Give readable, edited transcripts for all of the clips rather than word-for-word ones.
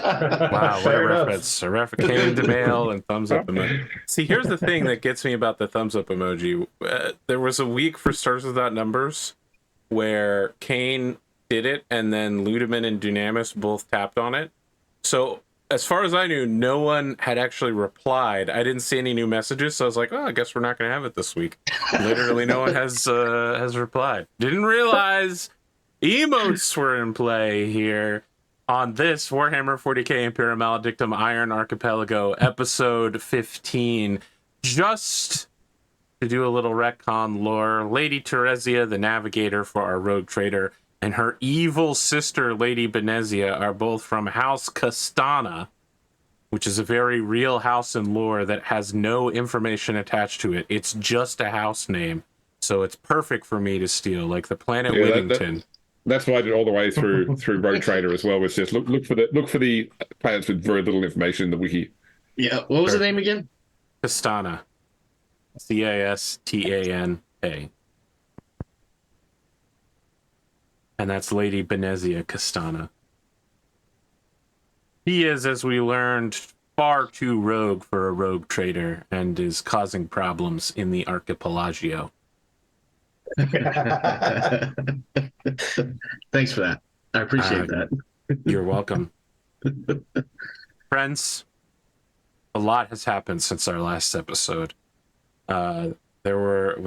Wow, what a reference. A KainDamael and thumbs up emoji. See, here's the thing that gets me about the thumbs up emoji. There was a week for Stars Without Numbers where Kain did it, and then Ludeman and Dunamis both tapped on it. So, as far as I knew, no one had actually replied. I didn't see any new messages, so I was like, oh, I guess we're not going to have it this week. Literally, no one has replied. Didn't realize emotes were in play here on this Warhammer 40K Imperium Maledictum Iron Archipelago episode 15. Just to do a little retcon lore, Lady Teresia, the navigator for our rogue trader, and her evil sister, Lady Benezia, are both from House Castana, which is a very real house in lore that has no information attached to it. It's just a house name, so it's perfect for me to steal, like the planet Whittington. That's what I did all the way through Rogue Trader as well. Was just look for the planets with very little information in the wiki. Yeah, what was the name again? Castana, Castana, and that's Lady Benezia Castana. He is, as we learned, far too rogue for a rogue trader and is causing problems in the Archipelago. Thanks for that. I appreciate that. You're welcome. Friends, a lot has happened since our last episode. The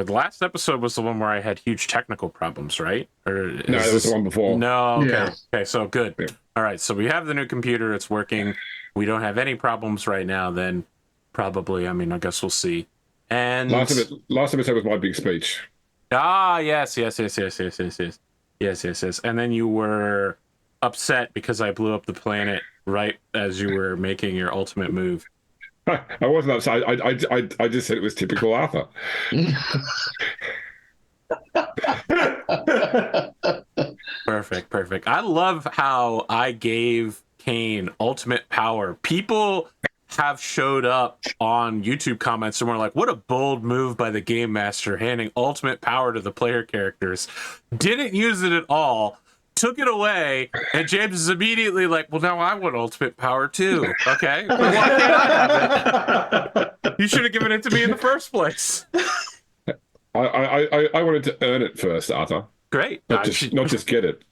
last episode was the one where I had huge technical problems, right? Or no, that was the one before. No, okay. Yeah. Okay, so good. Yeah. All right, so we have the new computer, it's working. We don't have any problems right now, then probably, I mean, I guess we'll see. And last episode was my big speech. Ah, yes. And then you were upset because I blew up the planet right as you were making your ultimate move. I wasn't upset. I just said it was typical Arthur. Perfect. I love how I gave Kain ultimate power. People have showed up on YouTube comments and were like, what a bold move by the game master, handing ultimate power to the player characters. Didn't use it at all, took it away, and James is immediately like, well, now I want ultimate power too. Okay, but why can't I have it? You should have given it to me in the first place. I wanted to earn it first, Arthur. Great. Not just get it.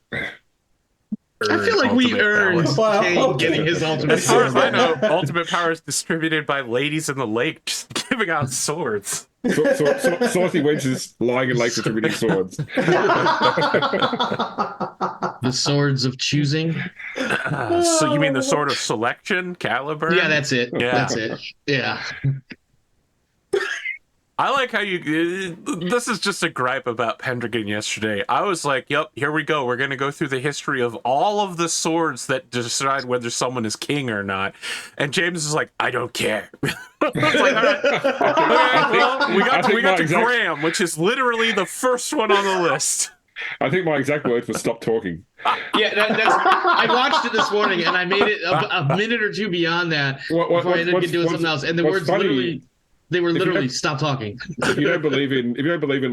I feel like we earned Kain getting his ultimate As far as power. I know, ultimate power is distributed by ladies in the lake, just giving out swords. Saucy wenches lying in lakes distributing swords. The swords of choosing. So you mean the sword of selection, caliber? Yeah, that's it. Yeah. That's it. Yeah. I like how you... This is just a gripe about Pendragon yesterday. I was like, yep, here we go. We're going to go through the history of all of the swords that decide whether someone is king or not. And James is like, I don't care. I was like, all right. Okay, well, we got to Graham, which is literally the first one on the list. I think my exact words were stop talking. Yeah, I watched it this morning, and I made it a minute or two beyond that before I ended up doing something else. And the words literally... They were literally stop talking. If you don't believe in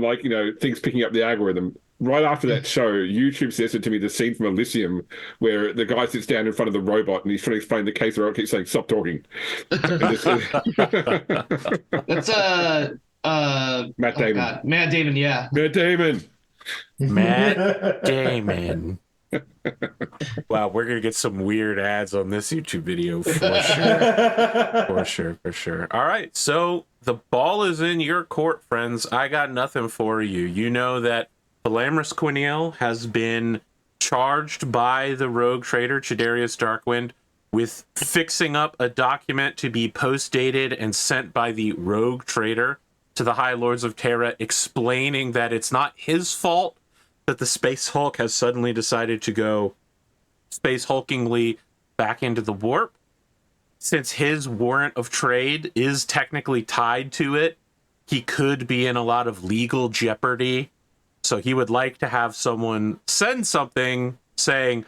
like, things picking up the algorithm, right after that show, YouTube suggested to me the scene from Elysium where the guy sits down in front of the robot and he's trying to explain the case, and keeps saying stop talking. That's Matt Damon. Oh God. Matt Damon, yeah. Matt Damon. Wow, we're gonna get some weird ads on this YouTube video for sure. All right, so the ball is in your court, friends. I got nothing for you. You know that Velamris Quineel has been charged by the rogue trader Chaderius Darkwind with fixing up a document to be post-dated and sent by the rogue trader to the High Lords of Terra, explaining that it's not his fault that the Space Hulk has suddenly decided to go space hulkingly back into the warp. Since his warrant of trade is technically tied to it, he could be in a lot of legal jeopardy. So he would like to have someone send something saying,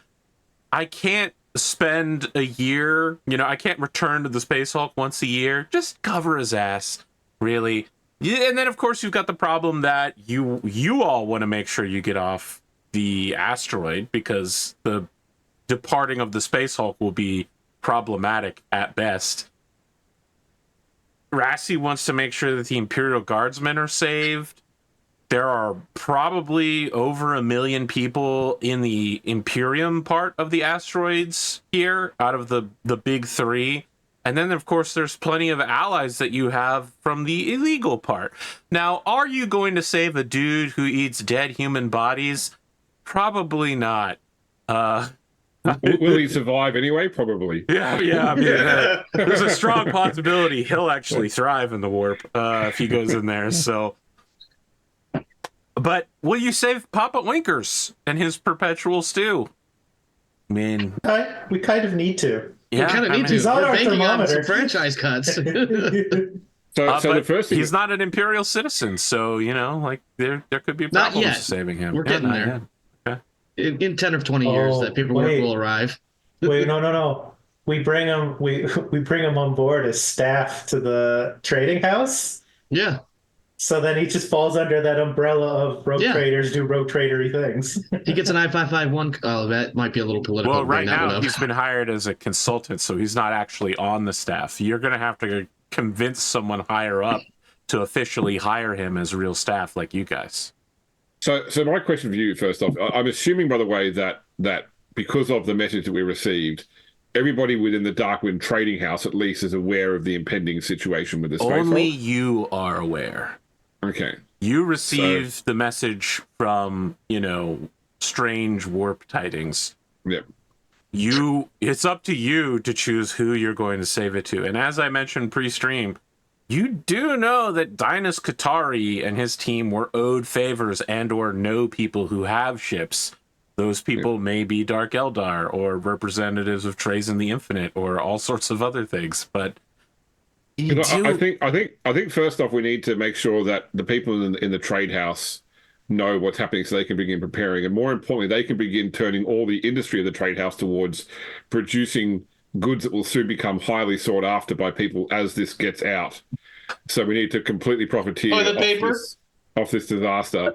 I can't spend a year, I can't return to the Space Hulk once a year. Just cover his ass, really. Yeah, and then, of course, you've got the problem that you all want to make sure you get off the asteroid because the departing of the Space Hulk will be problematic at best. Rassie wants to make sure that the Imperial Guardsmen are saved. There are probably over 1 million people in the Imperium part of the asteroids here, out of the big three. And then, of course, there's plenty of allies that you have from the illegal part. Now, are you going to save a dude who eats dead human bodies? Probably not. Will he survive anyway? Probably. Yeah. I mean, there's a strong possibility he'll actually thrive in the warp if he goes in there. So, but will you save Papa Winkers and his perpetual stew? I mean, we kind of need to. Yeah, we kind of need to. We're banking on some franchise cuts. So the first thing, he's not an Imperial citizen, so like there could be problems saving him. We're getting there. Okay. In 10 or 20 years, that paperwork will arrive. Wait, no. We bring him. We bring him on board as staff to the trading house. Yeah. So then he just falls under that umbrella of rogue traders do rogue tradery things. He gets an I-551. Oh, that might be a little political. Well, right now he's been hired as a consultant, so he's not actually on the staff. You're going to have to convince someone higher up to officially hire him as real staff, like you guys. So my question for you, first off, I'm assuming, by the way, that because of the message that we received, everybody within the Darkwind trading house at least is aware of the impending situation with the space. Only you are aware. Okay. You received the message from, strange warp tidings. Yep. It's up to you to choose who you're going to save it to. And as I mentioned pre-stream, you do know that Dinas Katari and his team were owed favors and or know people who have ships. Those people may be Dark Eldar or representatives of Trazyn the Infinite or all sorts of other things, but I think first off we need to make sure that the people in the trade house know what's happening so they can begin preparing, and more importantly, they can begin turning all the industry of the trade house towards producing goods that will soon become highly sought after by people as this gets out. So we need to completely profiteer off this disaster.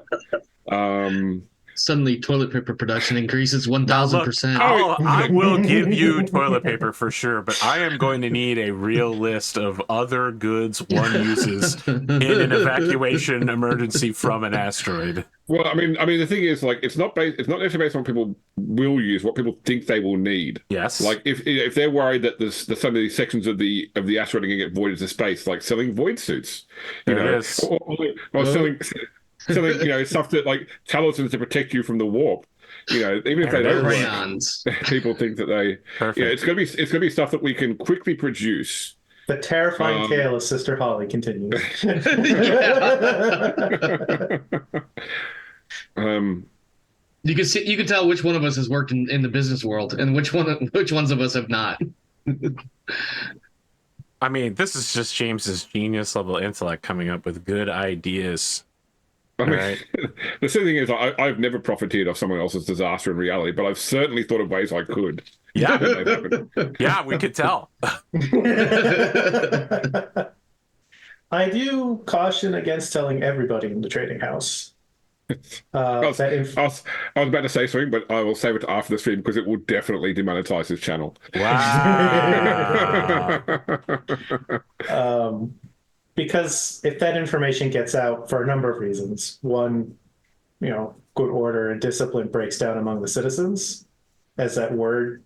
Suddenly, toilet paper production increases 1,000%. I will give you toilet paper for sure, but I am going to need a real list of other goods one uses in an evacuation emergency from an asteroid. Well, I mean, the thing is, it's not necessarily based on what people will use, what people think they will need. Yes. Like if they're worried that some of these sections of the asteroid are going to get voided to space, like selling void suits, or selling stuff that talismans to protect you from the warp. Even if they don't work, people think that they. It's gonna be stuff that we can quickly produce. The terrifying tale of Sister Holly continues. You can tell which one of us has worked in the business world and which ones of us have not. I mean, this is just James's genius level intellect coming up with good ideas. Right. The silly thing is, I've never profited off someone else's disaster in reality, but I've certainly thought of ways I could. Yeah, yeah, we could tell. I do caution against telling everybody in the trading house. I was about to say something, but I will save it after the stream because it will definitely demonetize this channel. Wow. Because if that information gets out for a number of reasons, one, good order and discipline breaks down among the citizens as that word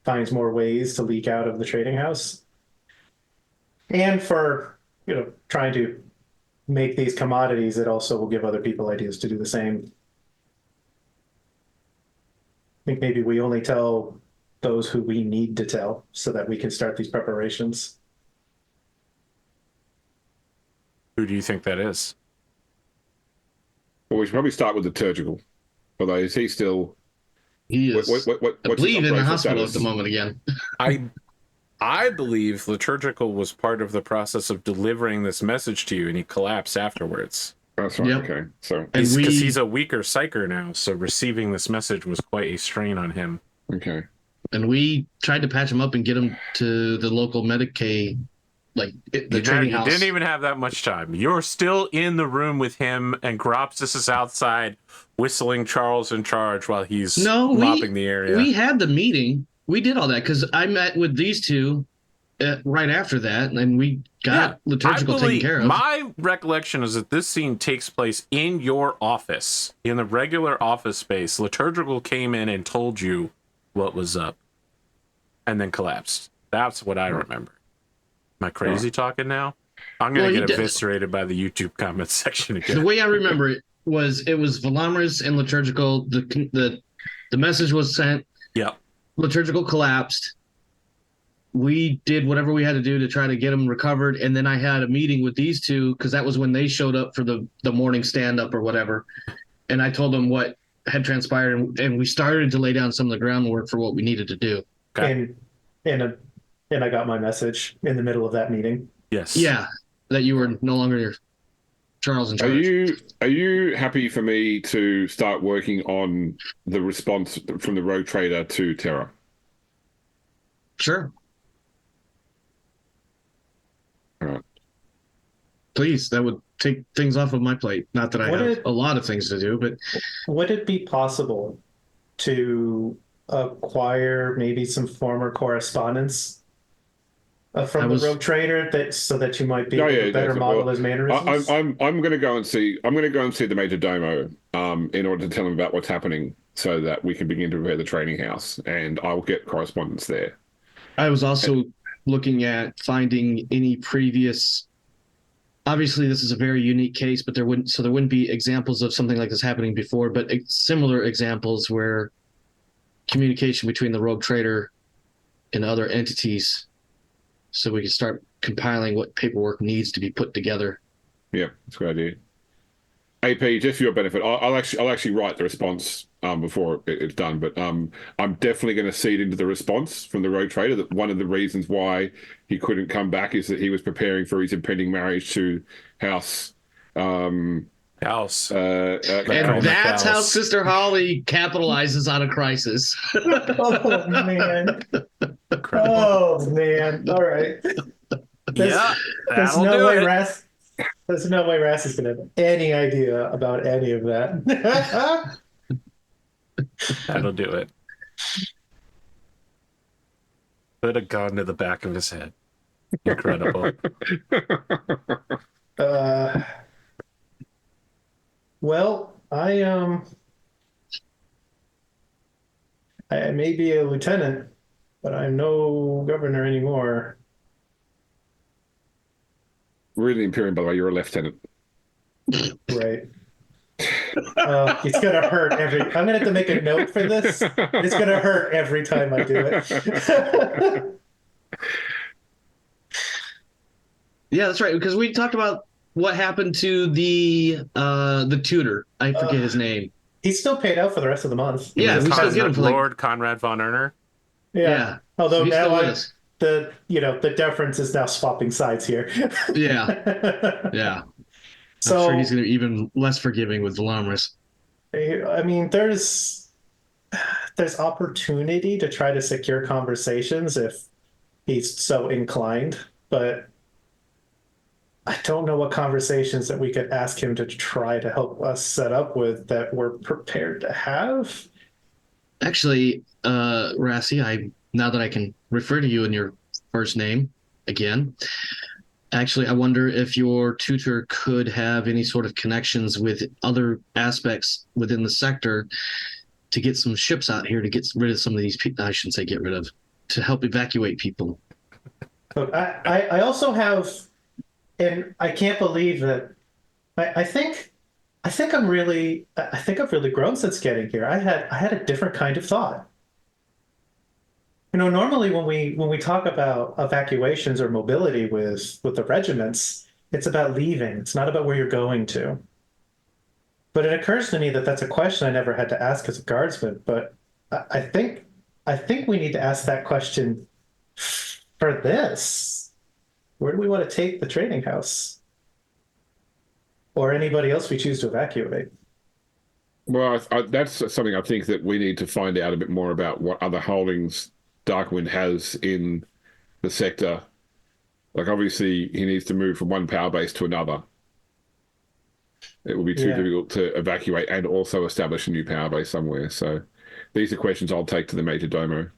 finds more ways to leak out of the trading house. And for, trying to make these commodities, it also will give other people ideas to do the same. I think maybe we only tell those who we need to tell so that we can start these preparations. Who do you think that is? Well, we should probably start with liturgical. Although is he still? He is. I believe in the hospital at the moment again. I believe liturgical was part of the process of delivering this message to you, and he collapsed afterwards. That's right. Yep. Okay, so because he's a weaker psyker now, so receiving this message was quite a strain on him. Okay. And we tried to patch him up and get him to the local Medicaid. The trading house. You didn't even have that much time. You're still in the room with him, and Gropsis is outside whistling Charles in Charge while he's mopping the area. We had the meeting. We did all that because I met with these two right after that, and we got liturgical taken care of. My recollection is that this scene takes place in your office, in the regular office space. Liturgical came in and told you what was up, and then collapsed. That's what I remember. Am I crazy talking now? I'm going to get eviscerated by the YouTube comment section again. The way I remember it was Velamris and liturgical. The message was sent. Yep. Liturgical collapsed. We did whatever we had to do to try to get them recovered, and then I had a meeting with these two because that was when they showed up for the morning stand-up or whatever, and I told them what had transpired, and we started to lay down some of the groundwork for what we needed to do. Okay. And I got my message in the middle of that meeting. Yes. Yeah, that you were no longer Charles in charge. Are you happy for me to start working on the response from the Rogue Trader to Terra? Sure. All right. Please, that would take things off of my plate. Not that I have a lot of things to do, but would it be possible to acquire maybe some former correspondence from the Rogue Trader so that you might be able to better model his mannerisms? I'm going to go and see. I'm going to go and see the Major Domo in order to tell him about what's happening, so that we can begin to prepare the training house, and I will get correspondence there. I was also looking at finding any previous. Obviously, this is a very unique case, but there wouldn't be examples of something like this happening before, but similar examples where communication between the Rogue Trader and other entities, so we can start compiling what paperwork needs to be put together. Yeah, that's a good idea. AP, just for your benefit, I'll actually write the response before it's done, but I'm definitely going to seed into the response from the Rogue Trader that one of the reasons why he couldn't come back is that he was preparing for his impending marriage to House. And that's how Sister Holly capitalizes on a crisis. Oh, man. Incredible. Oh, man. All right. There's no way Rassie is going to have any idea about any of that. That'll do it. Put a gun to the back of his head. Incredible. Well, I may be a lieutenant, but I'm no governor anymore. We're in the Imperium, by the way. You're a lieutenant. Right. It's gonna hurt I'm gonna have to make a note for this. It's gonna hurt every time I do it. Yeah, that's right. Because we talked about what happened to the tutor. I forget his name. He's still paid out for the rest of the month. Yeah, we still get him for Lord Conrad von Erner. Yeah. Although now the deference is now swapping sides here. Yeah. So I'm sure he's going to be even less forgiving with Velamris. I mean, there's opportunity to try to secure conversations if he's so inclined, but I don't know what conversations that we could ask him to try to help us set up with that we're prepared to have. Actually, Rassie, now that I can refer to you in your first name again, actually, I wonder if your tutor could have any sort of connections with other aspects within the sector to get some ships out here to get rid of some of these people. I shouldn't say get rid of, to help evacuate people. Look, I also have, and I can't believe that. I think I've really grown since getting here. I had a different kind of thought. Normally when we talk about evacuations or mobility with the regiments, it's about leaving. It's not about where you're going to. But it occurs to me that that's a question I never had to ask as a guardsman. But I think we need to ask that question for this. Where do we want to take the training house? Or anybody else we choose to evacuate? Well, that's something I think that we need to find out a bit more about, what other holdings Darkwind has in the sector. Like, obviously, he needs to move from one power base to another. It will be too difficult to evacuate and also establish a new power base somewhere. So these are questions I'll take to the Major Domo.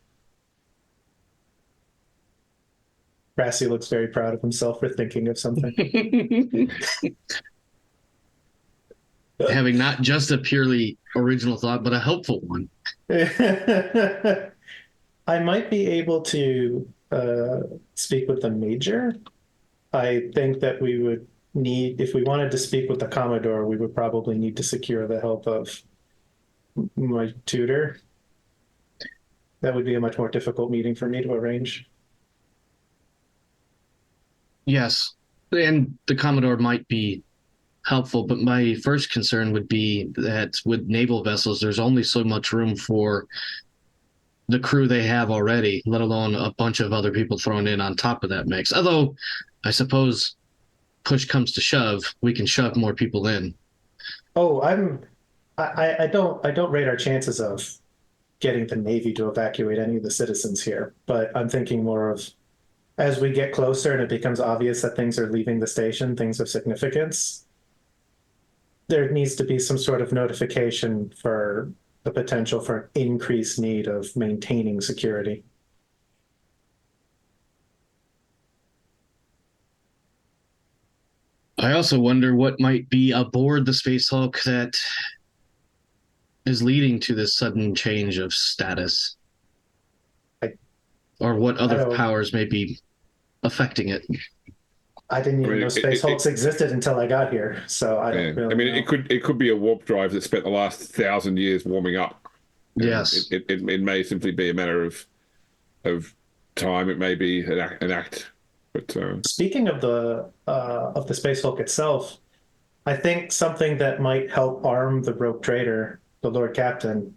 Rassie looks very proud of himself for thinking of something. Having not just a purely original thought, but a helpful one. I might be able to speak with the major. I think that we would need, if we wanted to speak with the Commodore, we would probably need to secure the help of my tutor. That would be a much more difficult meeting for me to arrange. Yes, and the Commodore might be helpful, but my first concern would be that with naval vessels, there's only so much room for the crew they have already, let alone a bunch of other people thrown in on top of that mix. Although, I suppose push comes to shove, we can shove more people in. Oh, I don't rate our chances of getting the Navy to evacuate any of the citizens here, but I'm thinking more of as we get closer and it becomes obvious that things are leaving the station, things of significance, there needs to be some sort of notification for the potential for increased need of maintaining security. I also wonder what might be aboard the Space Hulk that is leading to this sudden change of status. Or what other powers may be affecting it. I didn't even know Space Hulks existed until I got here, so I don't really know. It could be a warp drive that spent the last 1,000 years warming up. Yes. It may simply be a matter of time. It may be an act. But speaking of the Space Hulk itself, I think something that might help arm the rogue trader, the Lord Captain,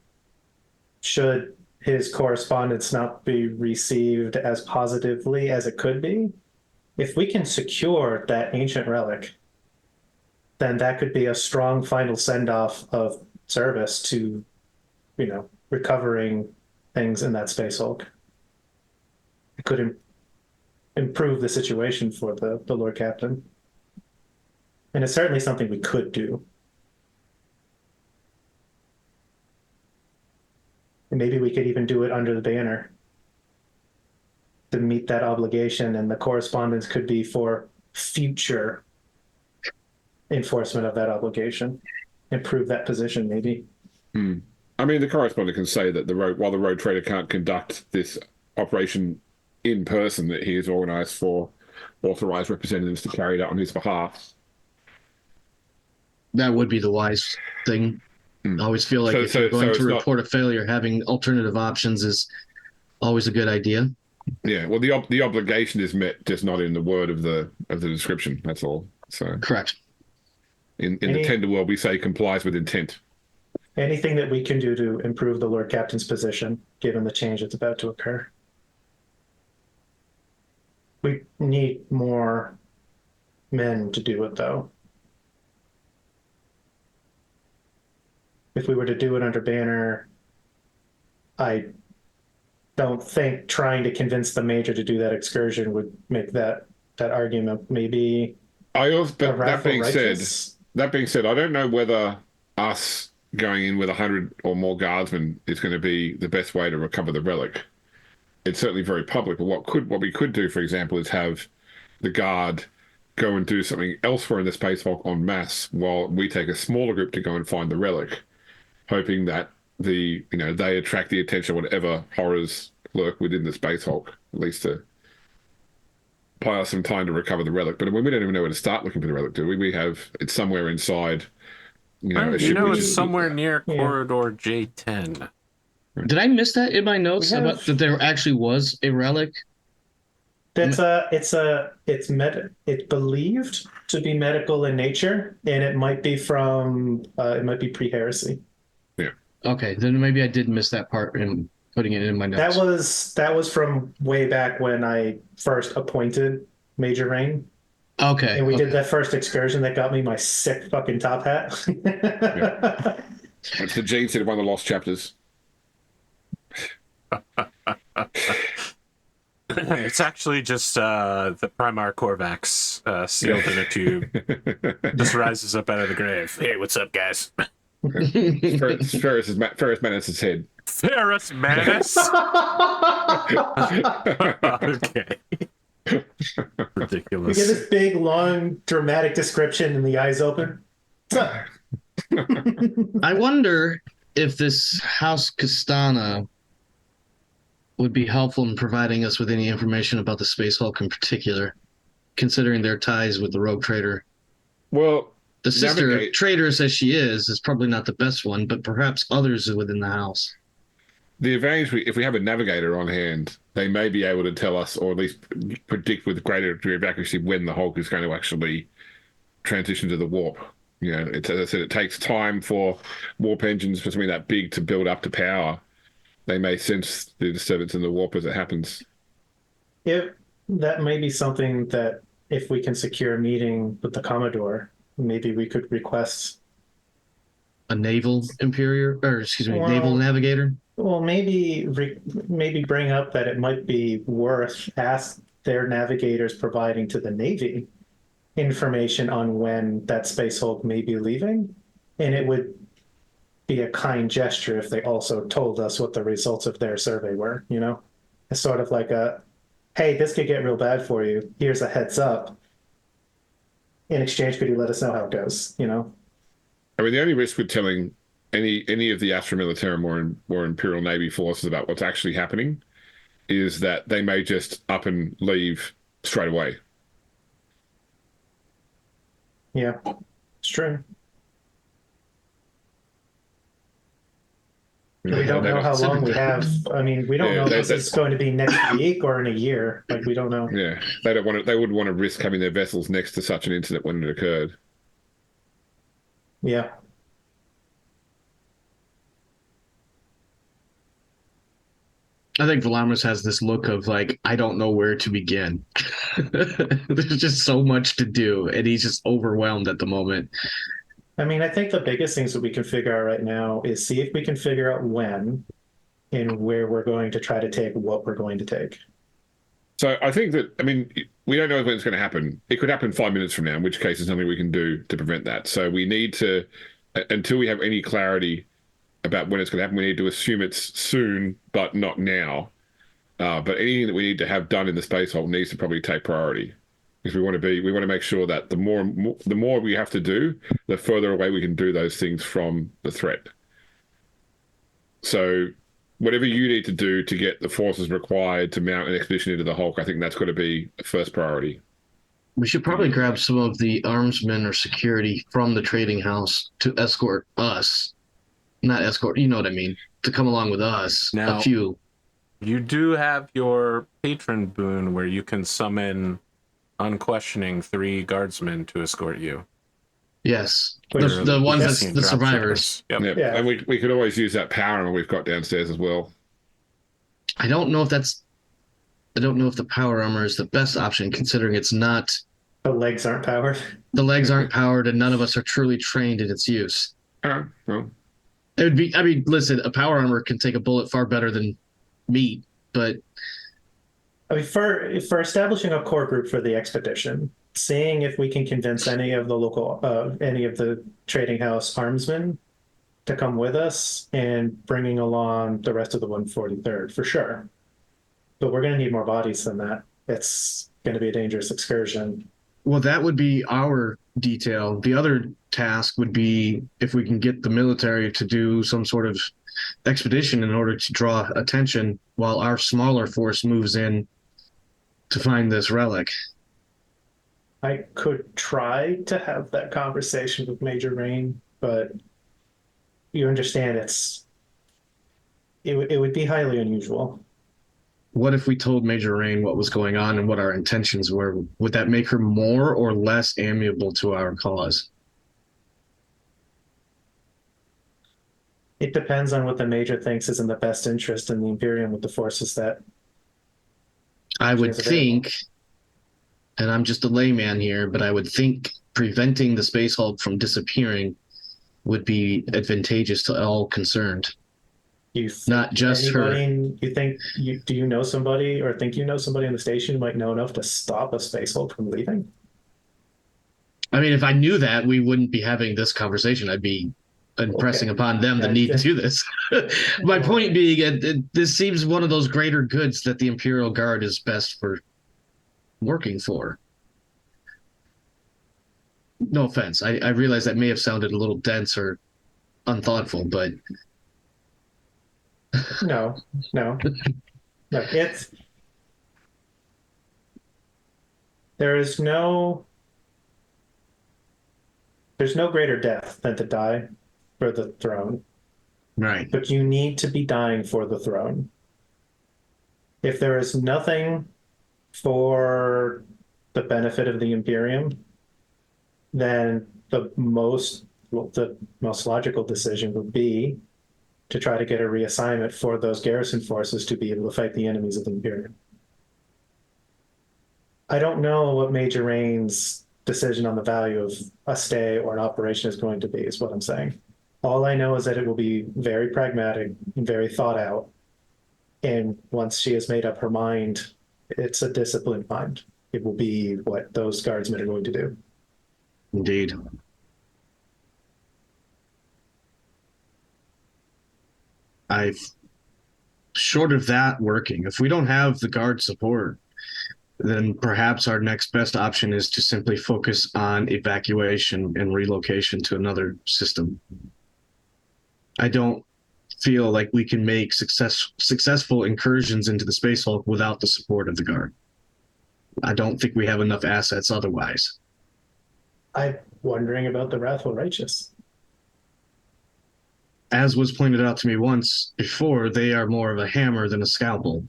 should his correspondence not be received as positively as it could be, if we can secure that ancient relic, then that could be a strong final send-off of service to, recovering things in that Space Hulk. It could improve the situation for the Lord Captain. And it's certainly something we could do. And maybe we could even do it under the banner to meet that obligation, and the correspondence could be for future enforcement of that obligation. Improve that position, maybe. I mean, the correspondent can say that while the road trader can't conduct this operation in person, that he has organised for authorised representatives to carry it out on his behalf. That would be the wise thing. I always feel like if you're going to report a failure, having alternative options is always a good idea. Yeah, well, the obligation is met, just not in the word of the description. That's all. So correct. In the tender world, we say complies with intent. Anything that we can do to improve the Lord Captain's position, given the change that's about to occur. We need more men to do it, though. If we were to do it under banner, I don't think trying to convince the major to do that excursion would make that argument. Maybe. That being said, I don't know whether us going in with 100 or more guardsmen is going to be the best way to recover the relic. It's certainly very public, but what we could do, for example, is have the guard go and do something elsewhere in the Space Hulk en masse while we take a smaller group to go and find the relic, hoping that they attract the attention of whatever horrors lurk within the Space Hulk, at least to buy us some time to recover the relic. But we don't even know where to start looking for the relic, do we? It's somewhere inside. It's somewhere near Corridor J10. Did I miss that in my notes about that there actually was a relic? It's believed to be medical in nature, and it might be pre-heresy. Yeah. Okay, then maybe I did miss that part in putting it in my notes. That was from way back when I first appointed Major Rain. Okay. And we did that first excursion that got me my sick fucking top hat. Yeah. It's the Gene said one of the lost chapters. It's actually just the Primar Corvax sealed in a tube. Just rises up out of the grave. Hey, what's up, guys? Ferrus Manus' head. Ferrus Manus? Okay. We Ridiculous. get this big, long, dramatic description, and the eyes open. What's up? I wonder if this House Castana would be helpful in providing us with any information about the Space Hulk in particular, considering their ties with the Rogue Trader. Well, the sister, traitorous as she is probably not the best one, but perhaps others within the house. The advantage, if we have a navigator on hand, they may be able to tell us, or at least predict with greater degree of accuracy, when the Hulk is going to actually transition to the warp. You know, as I said, it takes time for warp engines for something that big to build up to power. They may sense the disturbance in the warp as it happens. That may be something that, if we can secure a meeting with the Commodore, maybe we could request a naval naval navigator. Well, maybe bring up that it might be worth their navigators providing to the Navy information on when that Space Hulk may be leaving, and it would be a kind gesture if they also told us what the results of their survey were. You know, it's sort of like hey, this could get real bad for you. Here's a heads up. In exchange, could you let us know how it goes? You know, I mean, the only risk with telling any of the Astra Militarum or Imperial Navy forces about what's actually happening is that they may just up and leave straight away. Yeah, it's true. We don't know how long we have. I mean, we don't know if this is going to be next week or in a year. Like, we don't know. Yeah, they don't want to. They wouldn't want to risk having their vessels next to such an incident when it occurred. Yeah. I think Velamris has this look of like, I don't know where to begin. There's just so much to do, and he's just overwhelmed at the moment. I mean, I think the biggest things that we can figure out right now is see if we can figure out when and where we're going to try to take what we're going to take. So I think that, I mean, we don't know when it's going to happen. It could happen 5 minutes from now, in which case there's nothing we can do to prevent that. So we need to, until we have any clarity about when it's going to happen, we need to assume it's soon, but not now. But anything that we need to have done in the Space Hulk needs to probably take priority. Because we want to make sure that the more we have to do, the further away we can do those things from the threat. So whatever you need to do to get the forces required to mount an expedition into the Hulk, I think that's got to be a first priority. We should probably grab some of the armsmen or security from the trading house to escort us. Not escort, you know what I mean, to come along with us. Now, a few. You do have your patron boon where you can summon unquestioning 3 guardsmen to escort you. Yes, the ones that's the survivors. Yep. Yeah, and we could always use that power armor we've got downstairs as well. I don't know if the power armor is the best option, considering it's not. The legs aren't powered. The legs aren't powered, and none of us are truly trained in its use. Well. It would be. I mean, listen, a power armor can take a bullet far better than meat, but. I mean, for establishing a core group for the expedition, seeing if we can convince any of the trading house armsmen to come with us, and bringing along the rest of the 143rd for sure. But we're going to need more bodies than that. It's going to be a dangerous excursion. Well, that would be our detail. The other task would be if we can get the military to do some sort of expedition in order to draw attention while our smaller force moves in to find this relic. I could try to have that conversation with Major Rain, but you understand it would be highly unusual. What if we told Major Rain what was going on and what our intentions were? Would that make her more or less amiable to our cause? It depends on what the Major thinks is in the best interest in the Imperium with the forces that I would think, and I'm just a layman here, but I would think preventing the Space Hulk from disappearing would be advantageous to all concerned. Not just her. Do you know somebody or think you know somebody on the station who might know enough to stop a Space Hulk from leaving? I mean, if I knew that, we wouldn't be having this conversation. I'd be impressing upon them the need to do this. My point being, this seems one of those greater goods that the Imperial Guard is best for working for. No offense. I realize that may have sounded a little dense or unthoughtful, but No, no, no. There is no there's no greater death than to die for the throne, right. but you need to be dying for the throne. If there is nothing for the benefit of the Imperium, then the most logical decision would be to try to get a reassignment for those garrison forces to be able to fight the enemies of the Imperium. I don't know what Major Rain's decision on the value of a stay or an operation is going to be, is what I'm saying. All I know is that it will be very pragmatic and very thought out. And once she has made up her mind, it's a disciplined mind. It will be what those guardsmen are going to do. Indeed. Short of that working, if we don't have the guard support, then perhaps our next best option is to simply focus on evacuation and relocation to another system. I don't feel like we can make successful incursions into the Space Hulk without the support of the guard. I don't think we have enough assets otherwise. I'm wondering about the Wrathful Righteous. As was pointed out to me once before, they are more of a hammer than a scalpel.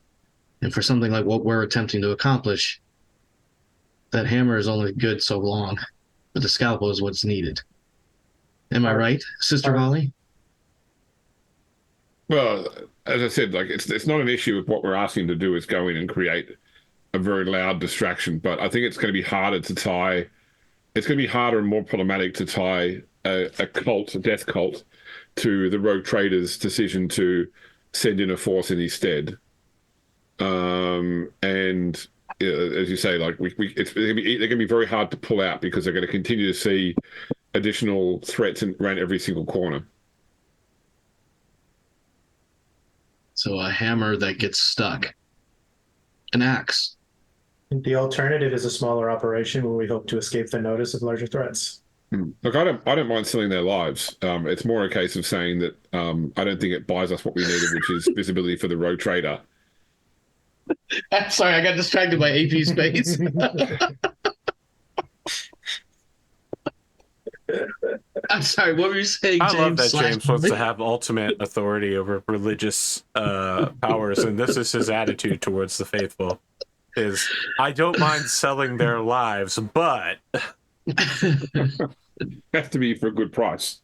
And for something like what we're attempting to accomplish, that hammer is only good so long, but the scalpel is what's needed. Am I right, Sister Holly? Well, as I said, like it's not an issue if what we're asking to do is go in and create a very loud distraction, but I think it's going to be harder to tie. It's going to be harder and more problematic to tie a death cult, to the rogue trader's decision to send in a force in his stead. And as you say, like they're going to be very hard to pull out because they're going to continue to see additional threats around every single corner. So a hammer that gets stuck. An axe. The alternative is a smaller operation where we hope to escape the notice of larger threats. Look, I don't mind selling their lives. It's more a case of saying that I don't think it buys us what we needed, which is visibility for the rogue trader. I'm sorry, I got distracted by AP space. I'm sorry, what were you saying, James? I love that James wants to have ultimate authority over religious powers, and this is his attitude towards the faithful. Is I don't mind selling their lives, but has to be for a good price.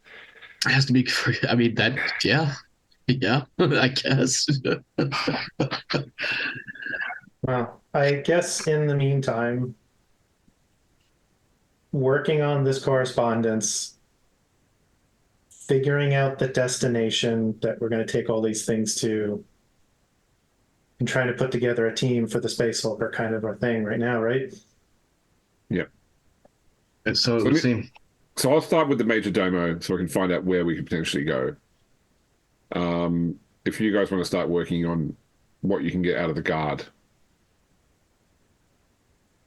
It has to be for, I mean, that, yeah, I guess. Well, I guess in the meantime, working on this correspondence, figuring out the destination that we're going to take all these things to, and trying to put together a team for the Space Hulk are kind of our thing right now, right? Yeah. And so it would seem. So I'll start with the Major Domo so I can find out where we could potentially go. If you guys want to start working on what you can get out of the guard.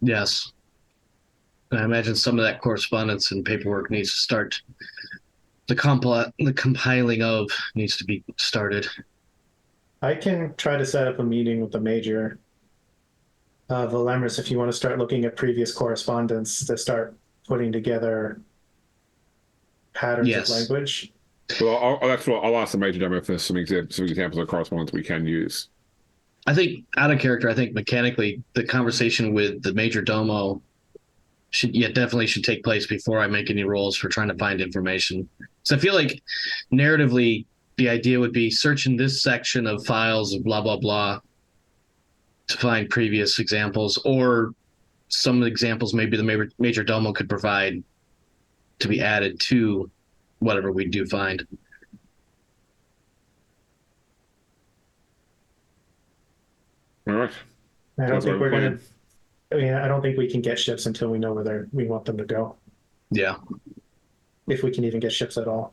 Yes. I imagine some of that correspondence and paperwork needs to start. The compiling of needs to be started. I can try to set up a meeting with the Major. Velamris, if you want to start looking at previous correspondence to start putting together patterns of language. Well, I'll ask the Major Domo for some examples of correspondence we can use. I think, out of character, I think mechanically the conversation with the Major Domo definitely should take place before I make any rolls for trying to find information. So I feel like narratively, the idea would be searching this section of files of blah, blah, blah to find previous examples, or some examples maybe the Major Domo could provide to be added to whatever we do find. All right. I don't think we can get ships until we know where we want them to go. Yeah. If we can even get ships at all.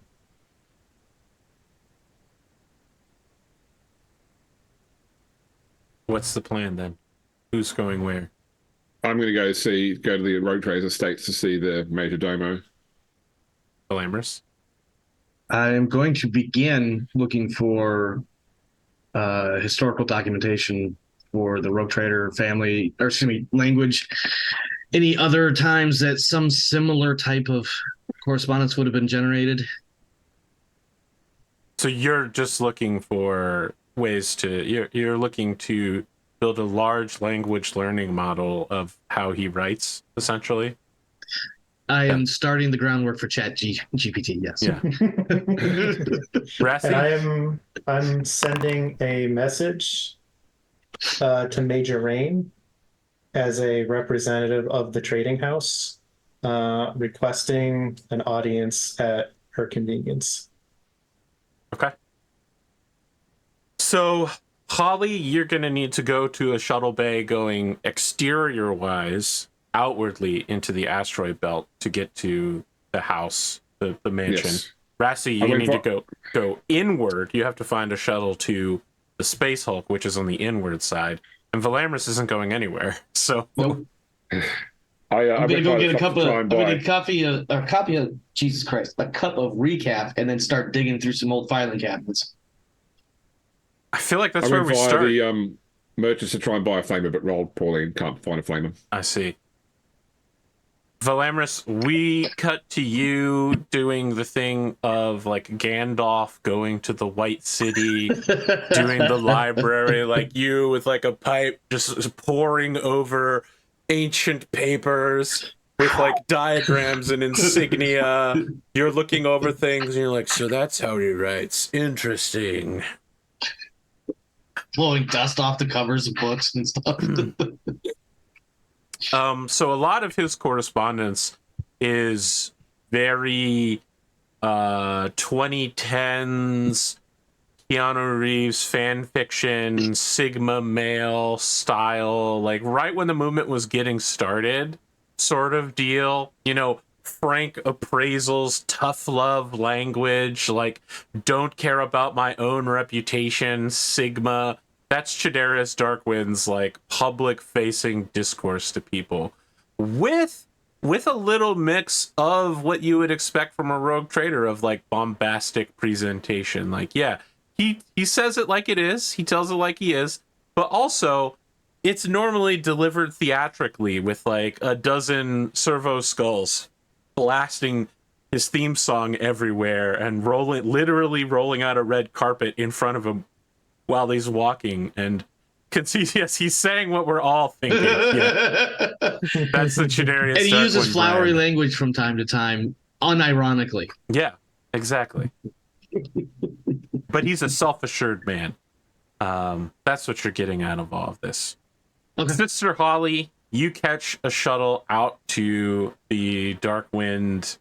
What's the plan then? Who's going where? I'm going to go to the Rogue Trader's estates to see the Major Domo. Velamris. I am going to begin looking for historical documentation for the Rogue Trader family, or excuse me, language. Any other times that some similar type of correspondence would have been generated? So you're just looking for ways to you're looking to build a large language learning model of how he writes, essentially. I am starting the groundwork for ChatGPT. Yes. Yeah. Rassie? And I'm sending a message to Major Rain as a representative of the trading house, requesting an audience at her convenience. Okay. So, Holly, you're going to need to go to a shuttle bay going exterior-wise, outwardly into the asteroid belt to get to the house, the mansion. Yes. Rassie, you need to go inward. You have to find a shuttle to the Space Hulk, which is on the inward side. And Velamris isn't going anywhere, so... Nope. I'm gonna go get a cup of Jesus Christ, a cup of recap, and then start digging through some old filing cabinets. I feel like that's where we start. The merchants to try and buy a flamer, but rolled poorly and can't find a flamer. I see. Velamris, we cut to you doing the thing of like Gandalf going to the White City, doing the library, like you with like a pipe just poring over ancient papers with like diagrams and insignia. You're looking over things and you're like, so that's how he writes. Interesting. Blowing dust off the covers of books and stuff. So a lot of his correspondence is very 2010s Keanu Reeves fan fiction, Sigma male style, like right when the movement was getting started sort of deal. You know, frank appraisals, tough love language, like don't care about my own reputation, Sigma. That's Chaderius Darkwind's like public-facing discourse to people, with a little mix of what you would expect from a rogue trader of like bombastic presentation. Like, yeah, he says it like it is, he tells it like he is, but also it's normally delivered theatrically with like a dozen servo skulls blasting his theme song everywhere and literally rolling out a red carpet in front of him while he's walking, and yes, he's saying what we're all thinking. Yeah. That's the Chaderius. And he uses flowery brand. language from time to time, unironically. Yeah, exactly. But he's a self-assured man. That's what you're getting out of all of this. Okay. Sister Holly, you catch a shuttle out to the Darkwind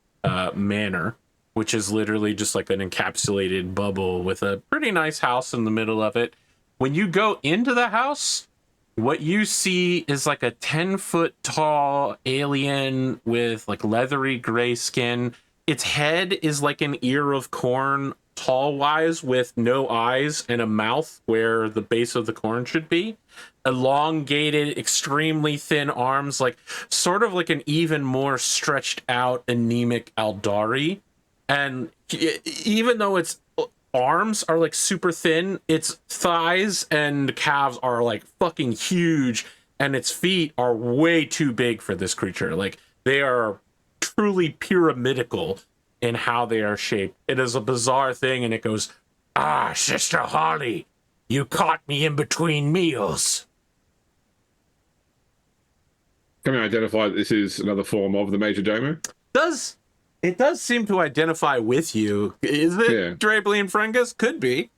Manor, which is literally just like an encapsulated bubble with a pretty nice house in the middle of it. When you go into the house, what you see is like a 10-foot tall alien with like leathery gray skin. Its head is like an ear of corn, tall-wise, with no eyes and a mouth where the base of the corn should be. Elongated, extremely thin arms, like sort of like an even more stretched out, anemic Aldari. And even though its arms are like super thin, its thighs and calves are like fucking huge, and its feet are way too big for this creature. Like, they are truly pyramidical in how they are shaped. It is a bizarre thing, and it goes, "Ah, Sister Holly, you caught me in between meals." Can we identify that this is another form of the Major Domo? It does seem to identify with you. Is it, yeah. Drably Frengus? Could be.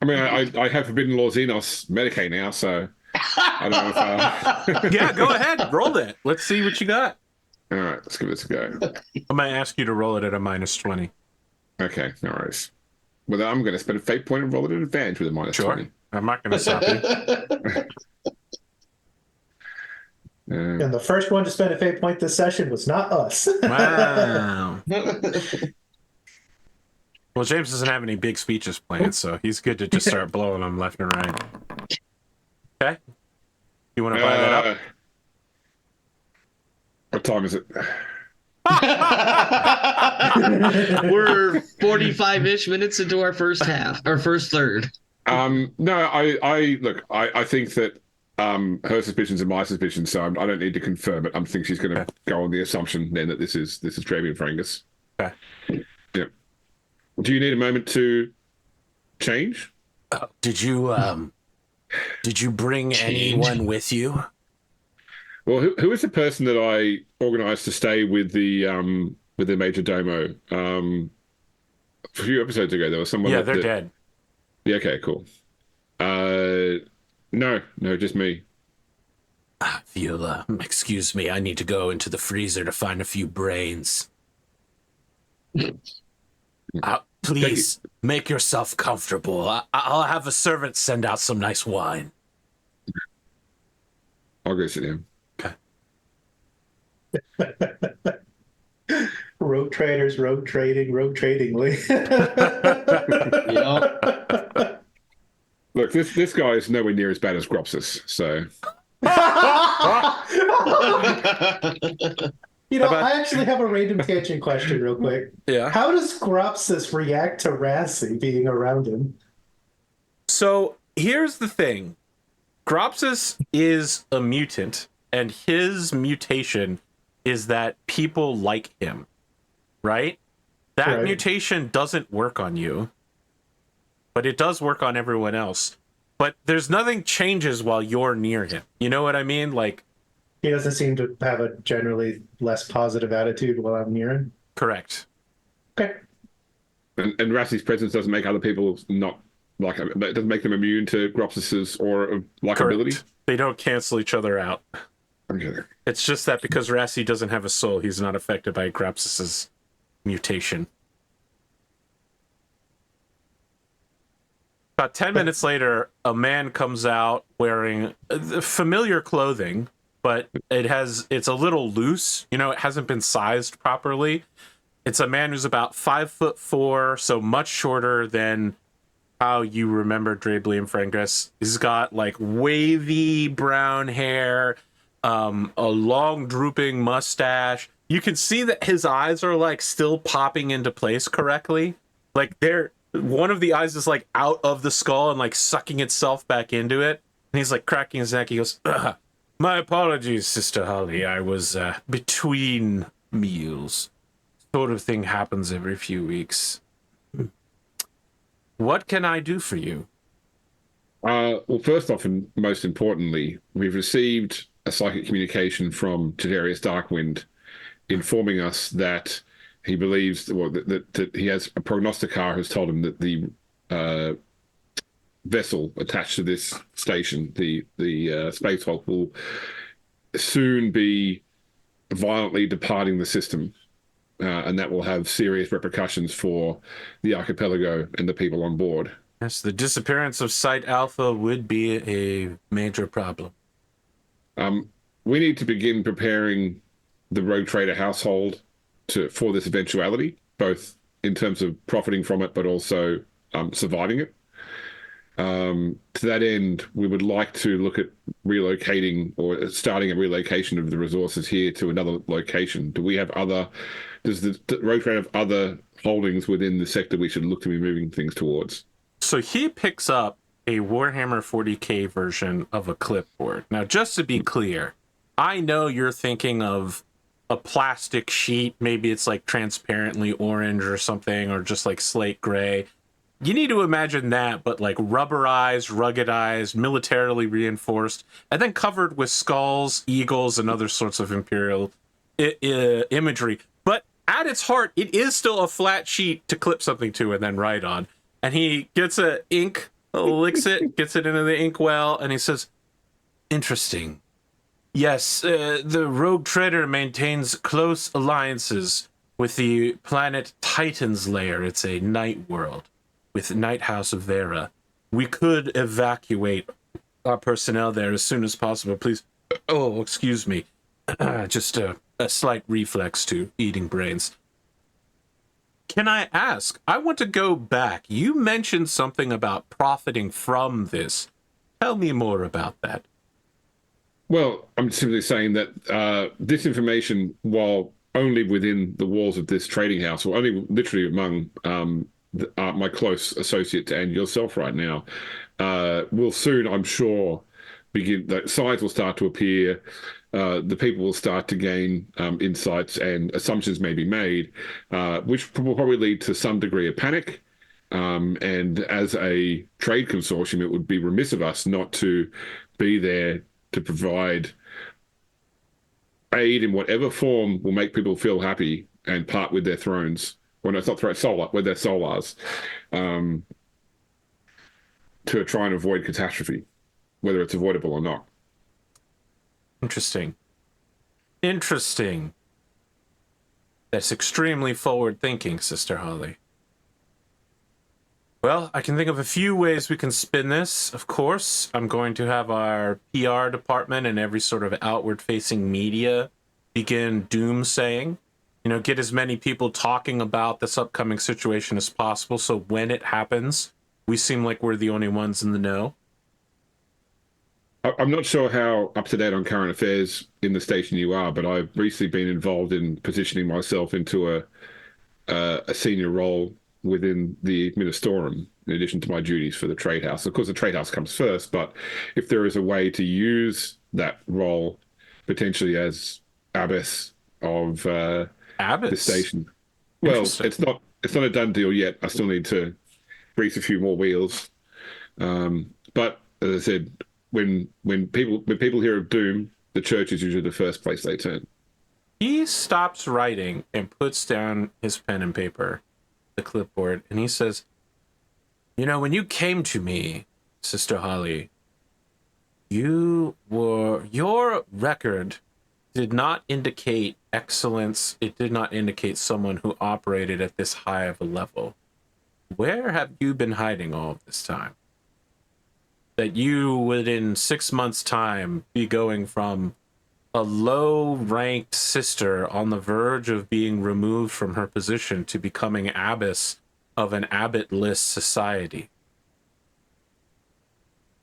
I mean, I have Forbidden Law Xenos Medicaid now, so I don't know if... Yeah, go ahead. Roll it. Let's see what you got. All right, let's give this a go. I'm going to ask you to roll it at a -20. Okay, no worries. Well, then I'm going to spend a fate point and roll it at advantage with a -20. I'm not going to stop you. And the first one to spend a fate point this session was not us. Wow. Well, James doesn't have any big speeches planned, so he's good to just start blowing them left and right. Okay? You want to buy that up? What time is it? We're 45-ish minutes into our first half, our first third. No, I think that her suspicions are my suspicions, so I don't need to confirm it. I think she's going to go on the assumption then that this is Dravian Frangus. Okay. Yeah. Do you need a moment to change? Did you bring anyone with you? Well, who is the person that I organised to stay with the major domo? A few episodes ago, there was someone. Yeah, they're dead. Yeah. Okay. Cool. No, just me. If you'll excuse me, I need to go into the freezer to find a few brains. Please make yourself comfortable. I'll have a servant send out some nice wine. I'll go sit down. Rogue traders, rogue trading, rogue tradingly. Yep. Look, this guy is nowhere near as bad as Gropsis, so. I actually have a random tangent question real quick. Yeah. How does Gropsis react to Rassie being around him? So here's the thing. Gropsis is a mutant, and his mutation is that people like him, right? That mutation doesn't work on you, but it does work on everyone else. But there's nothing changes while you're near him. You know what I mean? Like, he doesn't seem to have a generally less positive attitude while I'm near him. Correct. Okay. And Rassie's presence doesn't make other people not like it doesn't make them immune to Gropsis's aura of likability. Correct. They don't cancel each other out. Okay. It's just that because Rassie doesn't have a soul, he's not affected by Gropsis's mutation. About 10 minutes later, a man comes out wearing familiar clothing, but it's a little loose. You know, it hasn't been sized properly. It's a man who's about 5'4", so much shorter than how you remember Drablium Frangus. He's got like wavy brown hair, a long drooping mustache. You can see that his eyes are like still popping into place correctly. Like one of the eyes is like out of the skull and like sucking itself back into it. And he's like cracking his neck. He goes, "My apologies, Sister Holly. I was between meals. Sort of thing happens every few weeks. What can I do for you?" Well, first off, and most importantly, we've received a psychic communication from Chaderius Darkwind informing us that he believes that he has a prognosticar who's told him that the vessel attached to this station, the Space Hulk, will soon be violently departing the system. And that will have serious repercussions for the Archipelago and the people on board. Yes, the disappearance of Site Alpha would be a major problem. We need to begin preparing the Rogue Trader household for this eventuality, both in terms of profiting from it, but also surviving it. To that end, we would like to look at relocating or starting a relocation of the resources here to another location. Does the Rogue Trader have other holdings within the sector we should look to be moving things towards? So he picks up a Warhammer 40K version of a clipboard. Now, just to be clear, I know you're thinking of a plastic sheet. Maybe it's like transparently orange or something, or just like slate gray. You need to imagine that, but like rubberized, ruggedized, militarily reinforced, and then covered with skulls, eagles, and other sorts of Imperial imagery. But at its heart, it is still a flat sheet to clip something to and then write on. And he gets ink, licks it, gets it into the inkwell, and he says, "Interesting. Yes, the Rogue Trader maintains close alliances with the planet Titan's Lair. It's a night world with Night House of Vera. We could evacuate our personnel there as soon as possible, please." Oh, excuse me. Just a slight reflex to eating brains. Can I ask? I want to go back. You mentioned something about profiting from this. Tell me more about that. Well, I'm simply saying that this information, while only within the walls of this trading house, or only literally among my close associates and yourself right now, will soon, I'm sure, begin. The signs will start to appear. The people will start to gain insights, and assumptions may be made, which will probably lead to some degree of panic. And as a trade consortium, it would be remiss of us not to be there to provide aid in whatever form will make people feel happy and part with their thrones. Well, no, it's not thrones, with their solars, to try and avoid catastrophe, whether it's avoidable or not. Interesting. Interesting. That's extremely forward-thinking, Sister Holly. Well, I can think of a few ways we can spin this. Of course, I'm going to have our PR department and every sort of outward-facing media begin doomsaying. You know, get as many people talking about this upcoming situation as possible, so when it happens, we seem like we're the only ones in the know. I'm not sure how up-to-date on current affairs in the station you are, but I've recently been involved in positioning myself into a senior role within the Ministorum, in addition to my duties for the trade house. Of course, the trade house comes first, but if there is a way to use that role potentially as abbess of the station, well, it's not a done deal yet. I still need to grease a few more wheels. But as I said, when people hear of doom, the church is usually the first place they turn. He stops writing and puts down his pen and paper, the clipboard, and he says, you know, when you came to me, Sister Holly, your record did not indicate excellence. It did not indicate someone who operated at this high of a level. Where have you been hiding all of this time? That you would, in 6 months' time, be going from a low-ranked sister on the verge of being removed from her position to becoming abbess of an abbot-less society?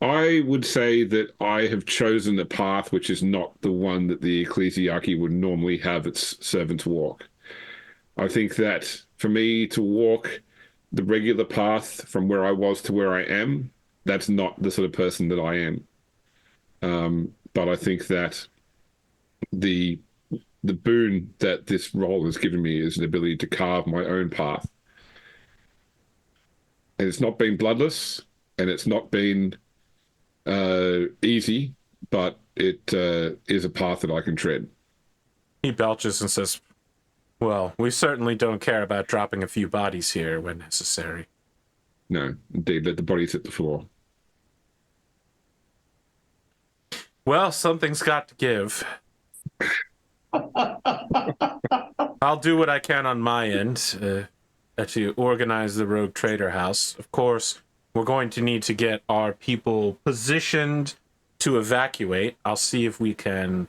I would say that I have chosen a path which is not the one that the ecclesiarchy would normally have its servants walk. I think that for me to walk the regular path from where I was to where I am, that's not the sort of person that I am. But I think that the boon that this role has given me is an ability to carve my own path. And it's not been bloodless, and it's not been easy, but it is a path that I can tread. He belches and says, well, we certainly don't care about dropping a few bodies here when necessary. No, indeed, let the bodies hit the floor. Well, something's got to give. I'll do what I can on my end to organize the Rogue Trader House. Of course, we're going to need to get our people positioned to evacuate. I'll see if we can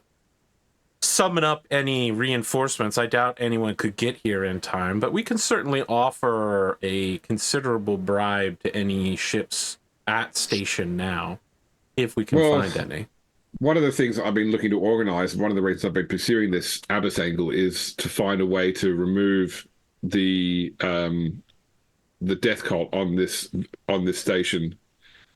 summon up any reinforcements. I doubt anyone could get here in time, but we can certainly offer a considerable bribe to any ships at station now, if we can find any. One of the things I've been looking to organize, one of the reasons I've been pursuing this abbess angle, is to find a way to remove the death cult on this station.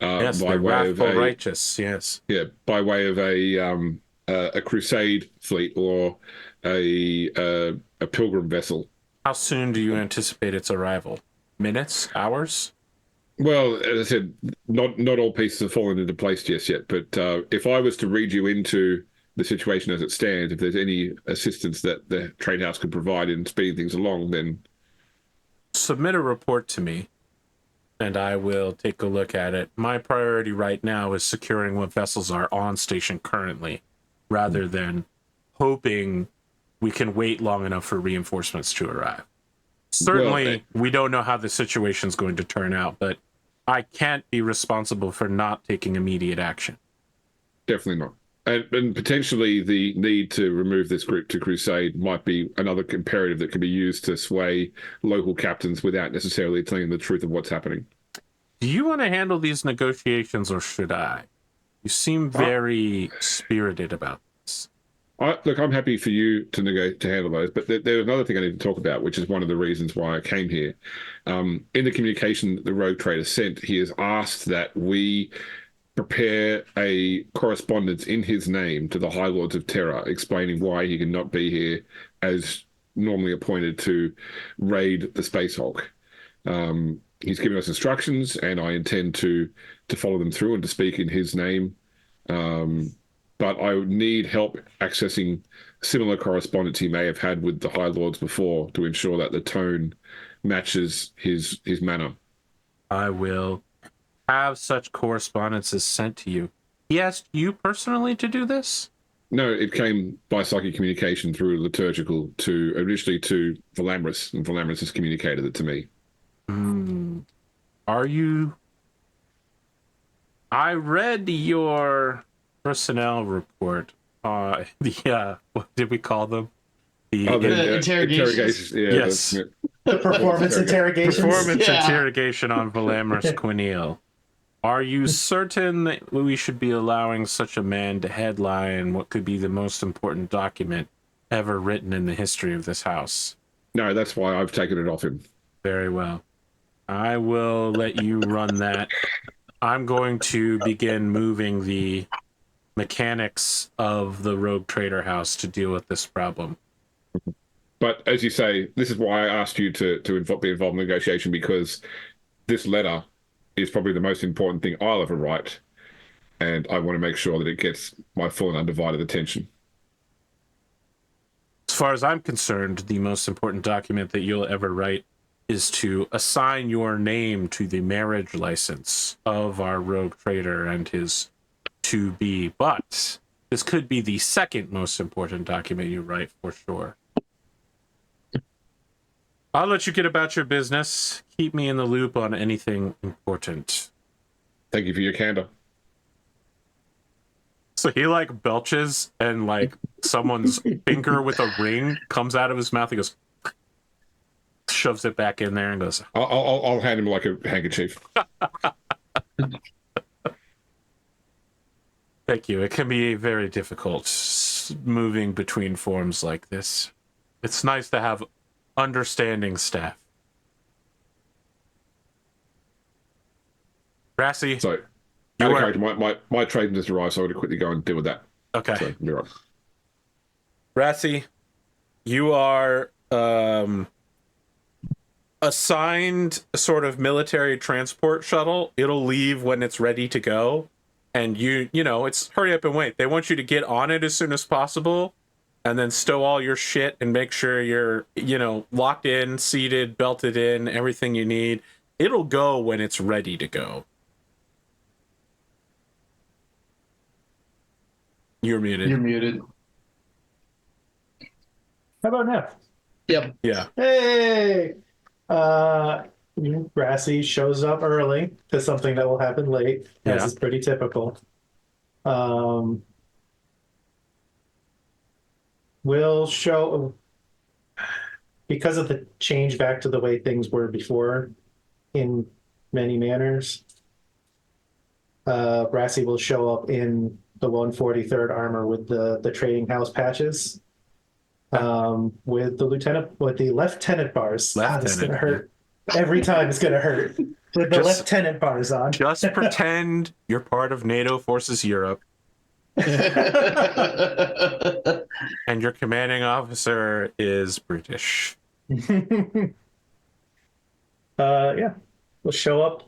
Yes, by the way of righteous. Yes. Yeah, by way of a crusade fleet or a pilgrim vessel. How soon do you anticipate its arrival? Minutes? Hours? Well, as I said, not all pieces have fallen into place just yet. But if I was to read you into the situation as it stands, if there's any assistance that the trade house could provide in speeding things along, then submit a report to me, and I will take a look at it. My priority right now is securing what vessels are on station currently, rather than hoping we can wait long enough for reinforcements to arrive. Certainly, we don't know how the situation's going to turn out, but I can't be responsible for not taking immediate action. Definitely not. And potentially the need to remove this group to crusade might be another imperative that can be used to sway local captains without necessarily telling the truth of what's happening. Do you want to handle these negotiations, or should I? You seem very spirited about this. Look, I'm happy for you to handle those, but there's another thing I need to talk about, which is one of the reasons why I came here. In the communication that the rogue trader sent, he has asked that we prepare a correspondence in his name to the High Lords of Terror, explaining why he cannot be here as normally appointed to raid the Space Hulk. He's given us instructions, and I intend to follow them through and to speak in his name. But I would need help accessing similar correspondence he may have had with the High Lords before to ensure that the tone matches his manner. I will have such correspondences sent to you. He asked you personally to do this? No, it came by psychic communication through liturgical initially to Velamris, and Velamris has communicated it to me. Are you... I read your personnel report. What did we call them? Interrogations. Yes. The performance interrogations. Interrogation on Velamris Quineel. Are you certain that we should be allowing such a man to headline what could be the most important document ever written in the history of this house? No, that's why I've taken it off him. Very well. I will let you run that. I'm going to begin moving the mechanics of the Rogue Trader House to deal with this problem. But as you say, this is why I asked you to be involved in negotiation, because this letter is probably the most important thing I'll ever write, and I want to make sure that it gets my full and undivided attention. As far as I'm concerned, the most important document that you'll ever write is to assign your name to the marriage license of our rogue trader and his to-be. But this could be the second most important document you write for sure. I'll let you get about your business. Keep me in the loop on anything important. Thank you for your candor. So he like belches and like someone's finger with a ring comes out of his mouth. He goes, shoves it back in there and goes, I'll hand him like a handkerchief. Thank you. It can be very difficult moving between forms like this. It's nice to have understanding staff. Rassie, So, my trade just arrived, so I'm going to quickly go and deal with that. Okay. So, you're right. Rassie, you are assigned a sort of military transport shuttle. It'll leave when it's ready to go. And you know, it's hurry up and wait. They want you to get on it as soon as possible and then stow all your shit and make sure you're, you know, locked in, seated, belted in, everything you need. It'll go when it's ready to go. You're muted. You're muted. How about now? Yep. Yeah. Hey! Rassie shows up early to something that will happen late, as is pretty typical. We'll show, because of the change back to the way things were before in many manners, Rassie will show up in the 143rd armor with the trading house patches. With the lieutenant bars. Lieutenant. It's gonna hurt. Every time it's gonna hurt. With the lieutenant bars on. Just pretend you're part of NATO Forces Europe. And your commanding officer is British. Yeah. We'll show up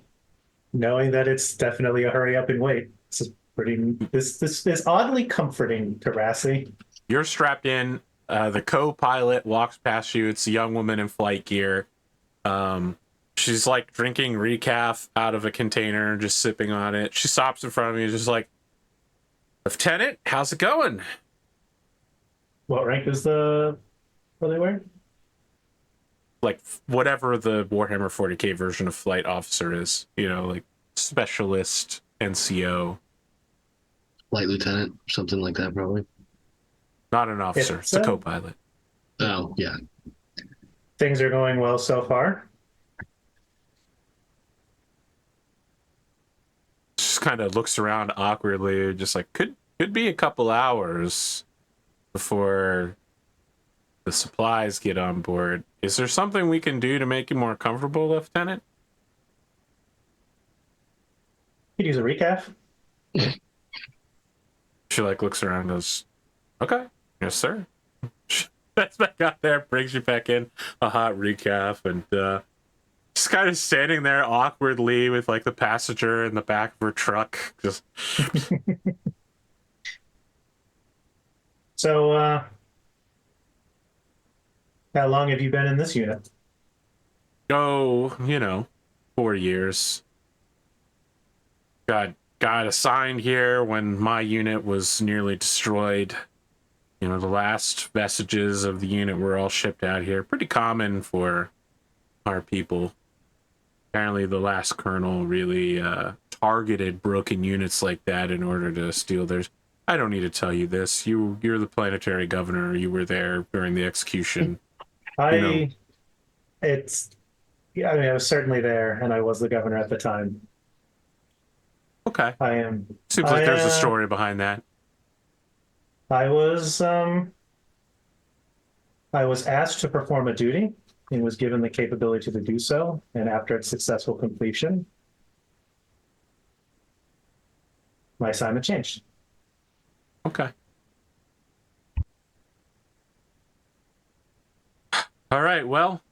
knowing that it's definitely a hurry up and wait. This is oddly comforting to Rassie. You're strapped in. The co-pilot walks past you. It's a young woman in flight gear. She's like drinking recaf out of a container, just sipping on it. She stops in front of me, just like, Lieutenant, how's it going? What rank is what are they wearing? Like whatever the Warhammer 40K version of flight officer is, you know, like specialist, NCO. Light lieutenant, something like that, probably. Not an officer, it's a co-pilot. Oh, yeah. Things are going well so far. just kind of looks around awkwardly, just like could be a couple hours before the supplies get on board. Is there something we can do to make you more comfortable, Lieutenant? Could use a recap. She like looks around and goes, okay, yes, sir. That's back out there, brings you back in a hot recap, and just kind of standing there awkwardly with like the passenger in the back of her truck. Just So, how long have you been in this unit? oh, 4 years. Got assigned here when my unit was nearly destroyed. The last vestiges of the unit were all shipped out here. Pretty common for our people. Apparently the last colonel really targeted broken units like that in order to steal theirs. I don't need to tell you this. You're the planetary governor. You were there during the execution. I was certainly there, and I was the governor at the time. Okay. Seems I like there's a story behind that. I was asked to perform a duty and was given the capability to do so. And after its successful completion, my assignment changed. Okay. All right, well,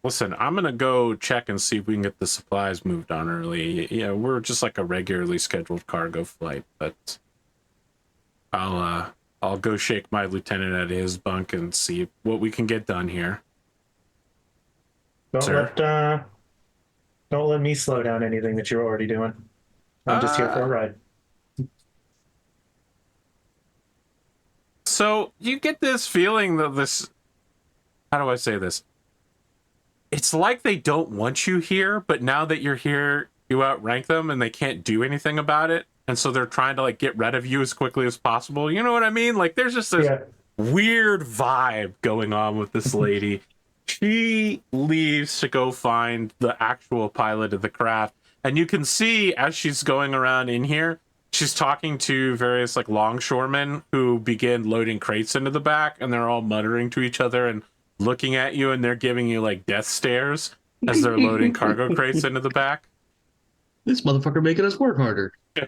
listen, I'm going to go check and see if we can get the supplies moved on early. Yeah, we're just like a regularly scheduled cargo flight, but I'll go shake my lieutenant at his bunk and see what we can get done here. Don't let me slow down anything that you're already doing. I'm just here for a ride. So you get this feeling that how do I say this? It's like they don't want you here, but now that you're here, you outrank them and they can't do anything about it. And so they're trying to like get rid of you as quickly as possible. You know what I mean? Like there's just this weird vibe going on with this lady. She leaves to go find the actual pilot of the craft. And you can see as she's going around in here, she's talking to various like longshoremen who begin loading crates into the back, and they're all muttering to each other and looking at you, and they're giving you like death stares as they're loading cargo crates into the back. This motherfucker making us work harder. Yeah,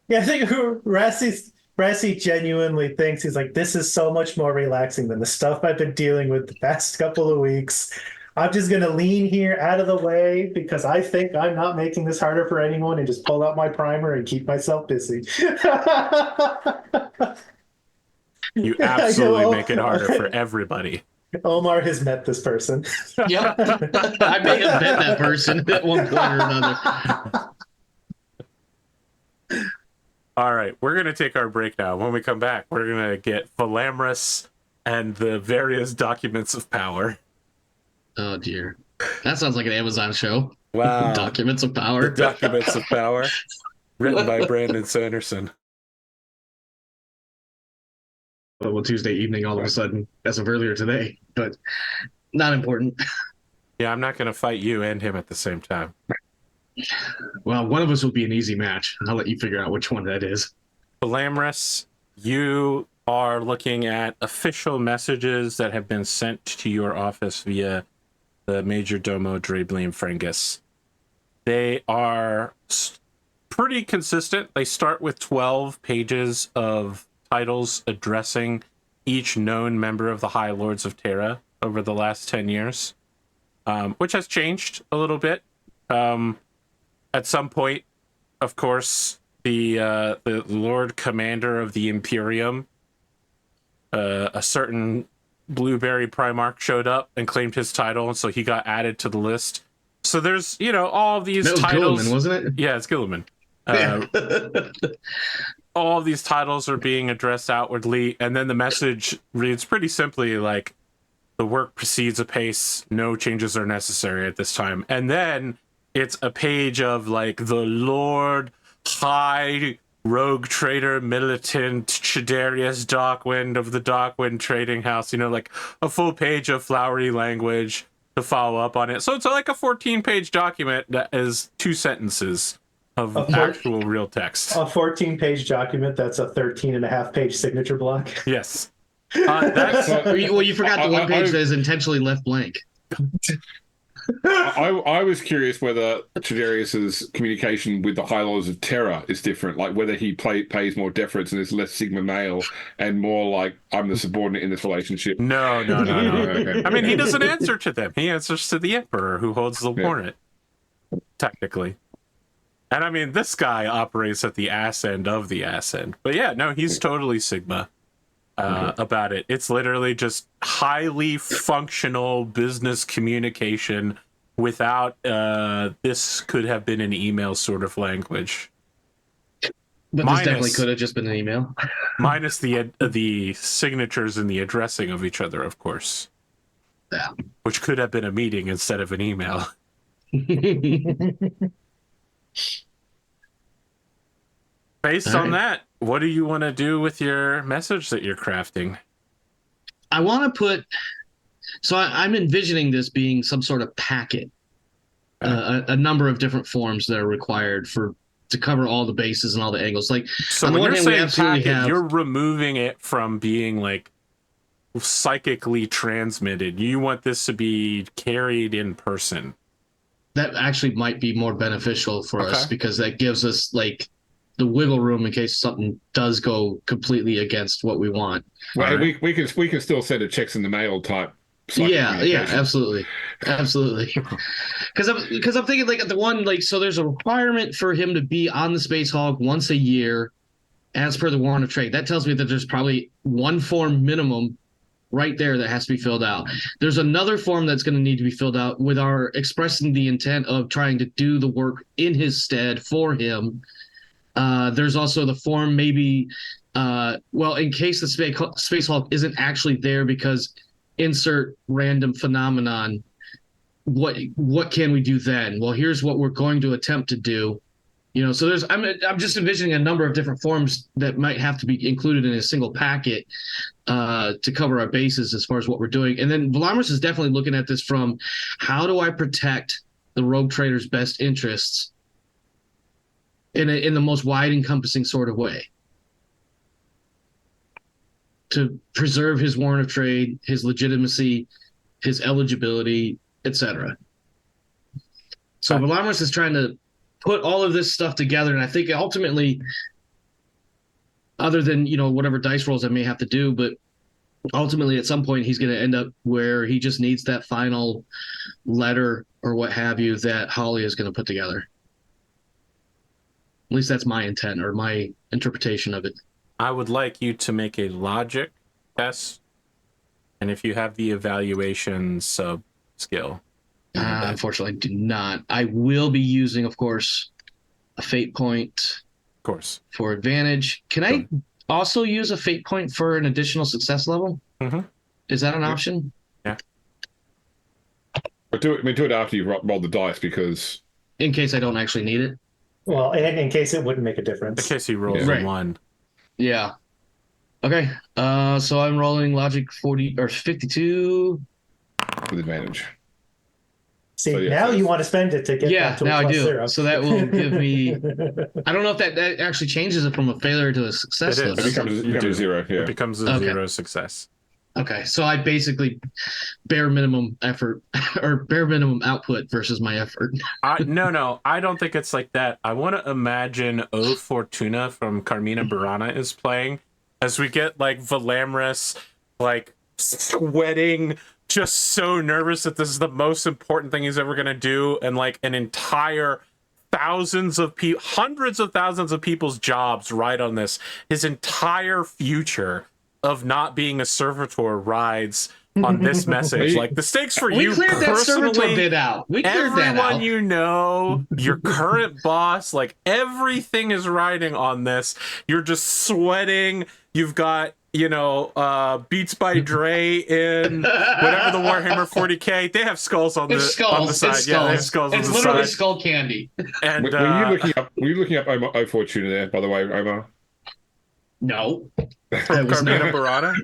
I think Rassie genuinely thinks, he's like, this is so much more relaxing than the stuff I've been dealing with the past couple of weeks. I'm just going to lean here out of the way because I think I'm not making this harder for anyone, and just pull out my primer and keep myself busy. You absolutely make it harder for everybody. Omar has met this person. Yeah, I may have met that person at one point or another. All right, we're going to take our break now. When we come back, we're going to get Velamris and the various documents of power. Oh, dear. That sounds like an Amazon show. Wow. Documents of Power. The Documents of Power, written by Brandon Sanderson. Well, Tuesday evening all of a sudden, as of earlier today, but not important. Yeah, I'm not going to fight you and him at the same time. Well, one of us will be an easy match. I'll let you figure out which one that is. Velamris, you are looking at official messages that have been sent to your office via the Major Domo Drableem Frengus. They are pretty consistent. They start with 12 pages of titles addressing each known member of the High Lords of Terra over the last 10 years, which has changed a little bit. At some point, of course, the Lord Commander of the Imperium, a certain Blueberry Primarch, showed up and claimed his title, and so he got added to the list. So there's, all of these titles. Gilliman, wasn't it? Yeah, it's Gilliman. All of these titles are being addressed outwardly, and then the message reads pretty simply like, the work proceeds apace, no changes are necessary at this time. And then it's a page of like the Lord High Rogue Trader Militant Chaderius Darkwind of the Darkwind Trading House, like a full page of flowery language to follow up on it. So it's like a 14-page document that is 2 sentences of actual real text. A 14-page document that's a 13.5-page signature block. Yes. That's Well, you forgot the one page that is intentionally left blank. I was curious whether Chaderius's communication with the High Lords of Terror is different, like whether he pays more deference and is less Sigma male and more like I'm the subordinate in this relationship. No. Okay. I mean, he doesn't answer to them. He answers to the Emperor, who holds the warrant, technically. And I mean, this guy operates at the ass end of the ass end. But yeah, no, he's totally Sigma about it. It's literally just highly functional business communication without this could have been an email sort of language. But this definitely could have just been an email. Minus the signatures and the addressing of each other, of course. Yeah. Which could have been a meeting instead of an email. Based on that, what do you want to do with your message that you're crafting? I want to put... So I'm envisioning this being some sort of packet. A number of different forms that are required to cover all the bases and all the angles. Like, so on the when one you're hand, saying packet, you're removing it from being like psychically transmitted. You want this to be carried in person. That actually might be more beneficial for us because that gives us like the wiggle room in case something does go completely against what we want. Well, we can still send a checks in the mail type. Yeah, absolutely. Because I'm thinking like the one like so there's a requirement for him to be on the Space Hulk once a year, as per the warrant of trade. That tells me that there's probably one form minimum right there that has to be filled out. There's another form that's going to need to be filled out with our expressing the intent of trying to do the work in his stead for him. There's also the form maybe, in case the Space Hulk isn't actually there because insert random phenomenon, what can we do then? Well, here's what we're going to attempt to do. So I'm just envisioning a number of different forms that might have to be included in a single packet to cover our bases as far as what we're doing. And then Velamris is definitely looking at this from how do I protect the rogue trader's best interests in the most wide encompassing sort of way to preserve his warrant of trade, his legitimacy, his eligibility, etc. So Velamris is trying to put all of this stuff together, and I think ultimately, other than whatever dice rolls I may have to do, but ultimately at some point he's going to end up where he just needs that final letter or what have you that Holly is going to put together. At least that's my intent or my interpretation of it. I would like you to make a logic test, and if you have the evaluation sub skill. Unfortunately, I do not. I will be using, of course, a fate point. Of course. For advantage. Can I also use a fate point for an additional success level? Mm-hmm. Is that an option? Yeah. But do it after you've rolled the dice because... In case I don't actually need it? Well, in case it wouldn't make a difference. In case he rolls a 1. Yeah. Okay. So I'm rolling logic 40 or 52 with advantage. See, now you want to spend it to get that to a plus 0. So that will give me. I don't know if that actually changes it from a failure to a success. It becomes a 0. Yeah. It becomes a 0 success. Okay, so I basically bare minimum effort or bare minimum output versus my effort. No, I don't think it's like that. I want to imagine O Fortuna from Carmina Burana is playing as we get like Velamris like sweating, just so nervous that this is the most important thing he's ever going to do, and like an entire hundreds of thousands of people's jobs ride on this. His entire future of not being a servitor rides on this message. Like the stakes for you cleared personally, that servitor bit out. We cleared that out. Everyone your current boss, like everything is riding on this. You're just sweating. You've got Beats by Dre in whatever the Warhammer 40K. They have skulls on the side. Yeah, they have skulls on the side. It's literally skull candy. And were you looking up O Fortuna there, by the way, Omar? No. From Carmina Burana?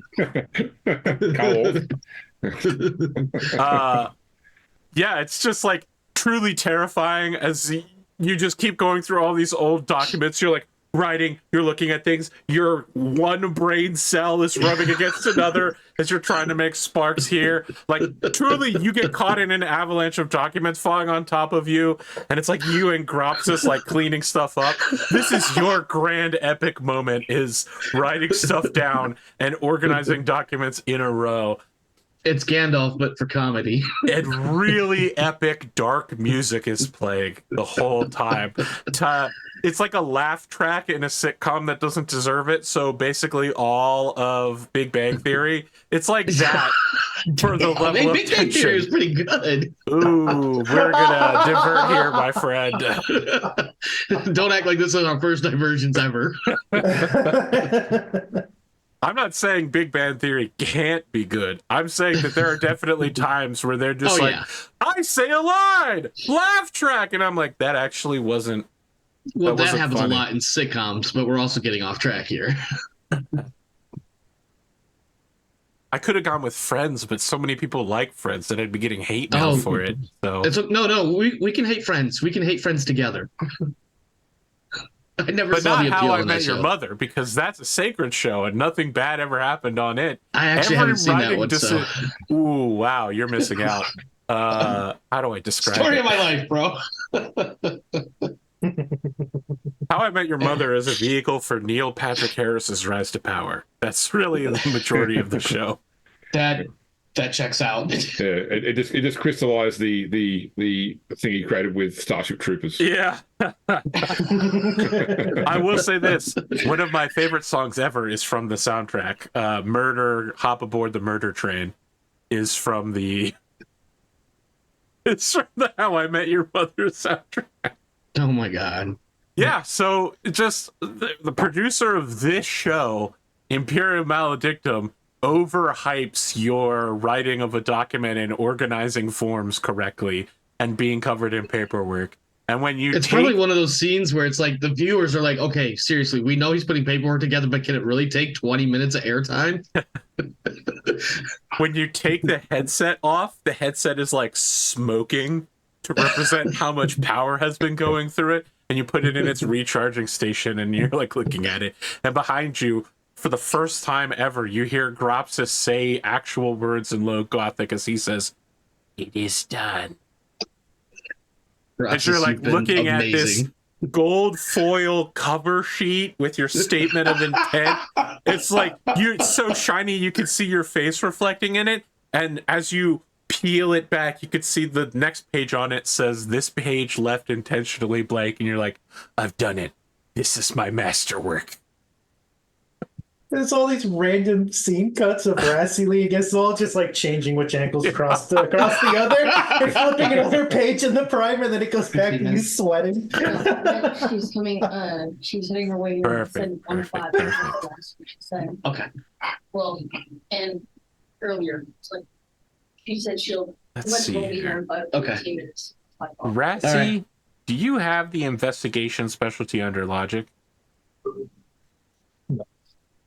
Yeah, it's just like truly terrifying as you just keep going through all these old documents. You're like writing, you're looking at things, your one brain cell is rubbing against another as you're trying to make sparks here. Like truly, you get caught in an avalanche of documents falling on top of you, and it's like you and Gropsis like cleaning stuff up. This is your grand epic moment, is writing stuff down and organizing documents in a row. It's Gandalf, but for comedy. And really epic dark music is playing the whole time. It's like a laugh track in a sitcom that doesn't deserve it. So basically all of Big Bang Theory, it's like that for the level of Big Bang Theory is tension. pretty good. Ooh, we're gonna divert here, my friend. Don't act like this is our first divergence ever. I'm not saying Big Bang Theory can't be good. I'm saying that there are definitely times where they're just I say a line, laugh track, and I'm like, that actually wasn't. Well, that wasn't happens funny. a lot in sitcoms, but we're also getting off track here. I could have gone with Friends, but so many people like Friends that I'd be getting hate mail for it. So We can hate Friends. We can hate Friends together. I never but saw not the appeal How I on that Met Your show. Mother, because that's a sacred show and nothing bad ever happened on it. I actually haven't seen that one. So. Ooh, wow, you're missing out. How do I describe Story it? of my life, bro. How I Met Your Mother is a vehicle for Neil Patrick Harris's rise to power. That's really the majority of the show. That checks out. Yeah, it just crystallized the thing he created with Starship Troopers. Yeah. I will say this. One of my favorite songs ever is from the soundtrack. Murder, Hop Aboard the Murder Train is from the... It's from the How I Met Your Mother soundtrack. Oh my God. Yeah, so just the producer of this show, Imperium Maledictum, overhypes your writing of a document and organizing forms correctly and being covered in paperwork. And when you It's probably one of those scenes where it's like the viewers are like, okay, seriously, we know he's putting paperwork together, but can it really take 20 minutes of airtime? When you take the headset off, the headset is like smoking to represent how much power has been going through it. And you put it in its recharging station and you're like looking at it. And behind you, for the first time ever, you hear Gropsis say actual words in low Gothic as he says, "It is done." As you're like looking at this gold foil cover sheet with your statement of intent. It's like it's so shiny you can see your face reflecting in it. And as you peel it back, you could see the next page on it says, "This page left intentionally blank." And you're like, I've done it. This is my masterwork. There's all these random scene cuts of Rassie leaning against the wall, just like changing which ankles across the other, and flipping another page in the primer, and then it goes back to you sweating. She's coming. She's heading her way. Perfect. She said. Okay. Well, and earlier, it's like she said she'll. Let's see be here. there in about Okay. 15 minutes. Rassie, right. do you have the investigation specialty under logic?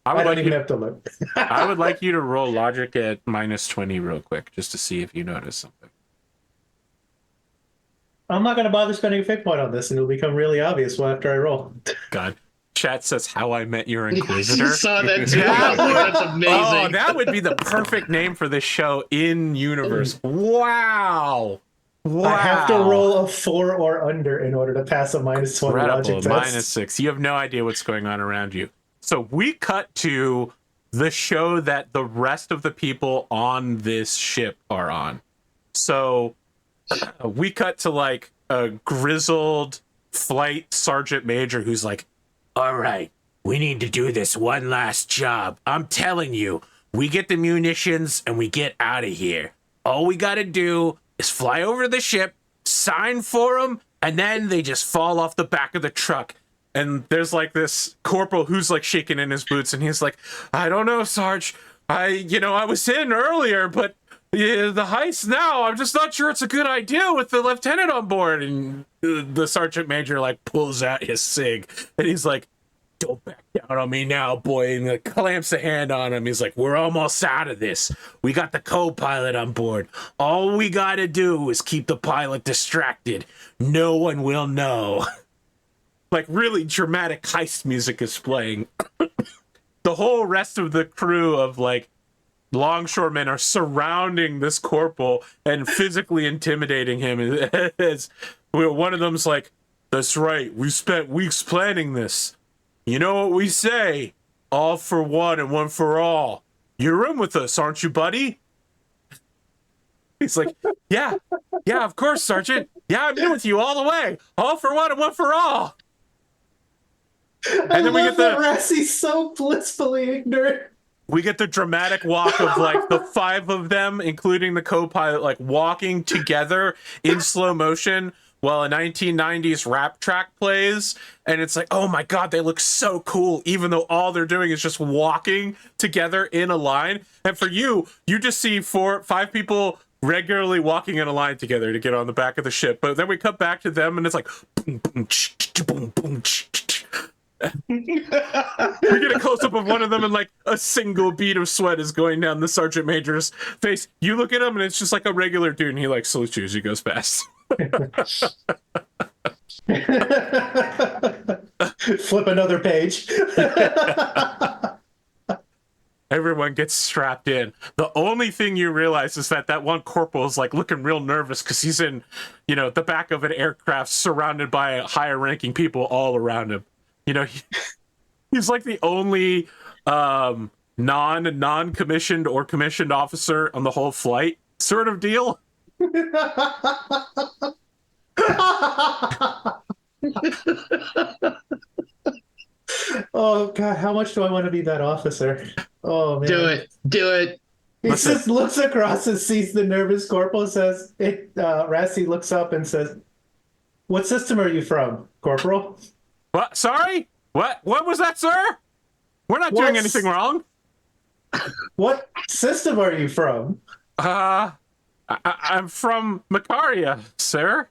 I don't even have to look. I would like you to roll logic at -20 real quick, just to see if you notice something. I'm not going to bother spending a fate point on this, and it'll become really obvious after I roll. God. Chat says, "How I Met Your Inquisitor." You saw that too. That would- That's amazing. Oh, that would be the perfect name for this show in universe. Wow. Wow. I have to roll a 4 or under in order to pass a -20 logic Incredible. test. -6. You have no idea what's going on around you. So we cut to the show that the rest of the people on this ship are on. So we cut to like a grizzled flight sergeant major who's like, "All right, we need to do this one last job. I'm telling you, we get the munitions and we get out of here. All we got to do is fly over the ship, sign for them, and then they just fall off the back of the truck." And there's like this corporal who's like shaking in his boots, and he's like, "I don't know, Sarge. I was in earlier, but the heist now, I'm just not sure it's a good idea with the lieutenant on board." And the sergeant major like pulls out his cig, and he's like, "Don't back down, on me now, boy. And like, clamps a hand on him. He's like, we're almost out of this. We got the co-pilot on board. All we got to do is keep the pilot distracted. No one will know. Like, really dramatic heist music is playing. The whole rest of the crew of, like, longshoremen are surrounding this corporal and physically intimidating him. As one of them's like, that's right, we spent weeks planning this. You know what we say? All for one and one for all. You're in with us, aren't you, buddy? He's like, yeah, of course, Sergeant. Yeah, I'm in with you all the way. All for one and one for all. And then we get that Rassie's so blissfully ignorant. We get the dramatic walk of like the 5 of them, including the co-pilot, like walking together in slow motion while a 1990s rap track plays. And it's like, oh my God, they look so cool, even though all they're doing is just walking together in a line. And for you just see 5 people regularly walking in a line together to get on the back of the ship. But then we cut back to them and it's like, boom, boom, boom, boom, we get a close-up of one of them and like a single bead of sweat is going down the sergeant major's face. You look at him and it's just like a regular dude and he like salutes you as he goes past. Flip another page. Everyone gets strapped in. The only thing you realize is that one corporal is like looking real nervous because he's in, the back of an aircraft surrounded by higher ranking people all around him. He's like the only non-commissioned or commissioned officer on the whole flight, sort of deal. Oh God, how much do I want to be that officer? Oh man, do it. He just looks across and sees the nervous corporal. Says, Rassie looks up and says, "What system are you from, Corporal?" What? Sorry? What was that, sir? We're not doing anything wrong. What system are you from? I'm from Macaria, sir.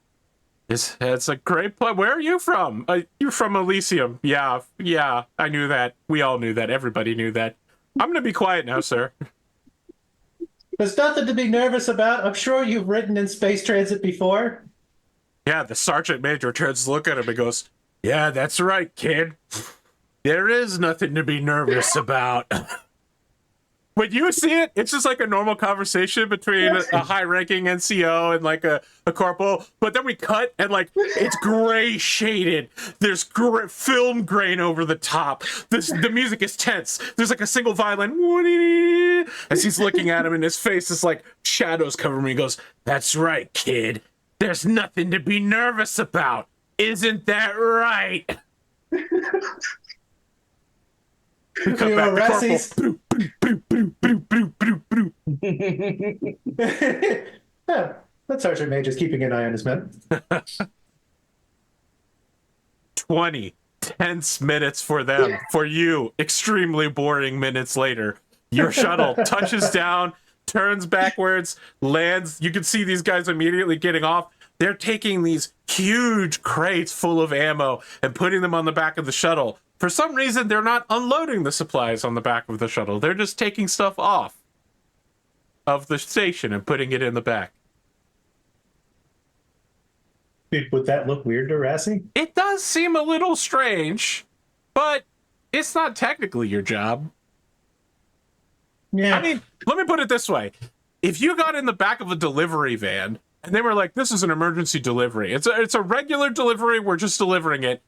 It's a great place. Where are you from? You're from Elysium. Yeah, I knew that. We all knew that. Everybody knew that. I'm gonna be quiet now, sir. There's nothing to be nervous about. I'm sure you've ridden in space transit before. Yeah, the sergeant major turns to look at him and goes, yeah, that's right, kid. There is nothing to be nervous about. When you see it, it's just like a normal conversation between a high-ranking NCO and like a corporal. But then we cut and like it's gray shaded. There's film grain over the top. The music is tense. There's like a single violin as he's looking at him, and his face is like shadows cover him. He goes, "That's right, kid. There's nothing to be nervous about. Isn't that right?" We come back to Rassie's... Yeah, that Sergeant Major's keeping an eye on his men. 20 tense minutes for them. For you, extremely boring minutes later. Your shuttle touches down, turns backwards, lands. You can see these guys immediately getting off. They're taking these huge crates full of ammo and putting them on the back of the shuttle. For some reason, they're not unloading the supplies on the back of the shuttle. They're just taking stuff off of the station and putting it in the back. Would that look weird to Rassie? It does seem a little strange, but it's not technically your job. Yeah. I mean, let me put it this way. If you got in the back of a delivery van and they were like, this is an emergency delivery. It's a regular delivery. We're just delivering it.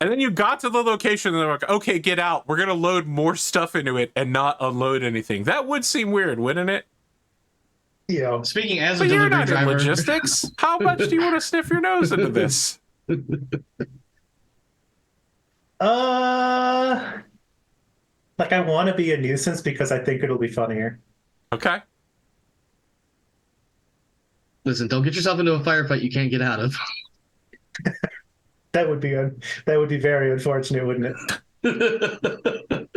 And then you got to the location and they're like, okay, get out. We're going to load more stuff into it and not unload anything. That would seem weird, wouldn't it? Speaking as But a you're delivery not driver, in logistics. How much do you want to sniff your nose into this? Like I want to be a nuisance because I think it'll be funnier. Okay. listen, don't get yourself into a firefight you can't get out of. That would be very unfortunate, wouldn't it?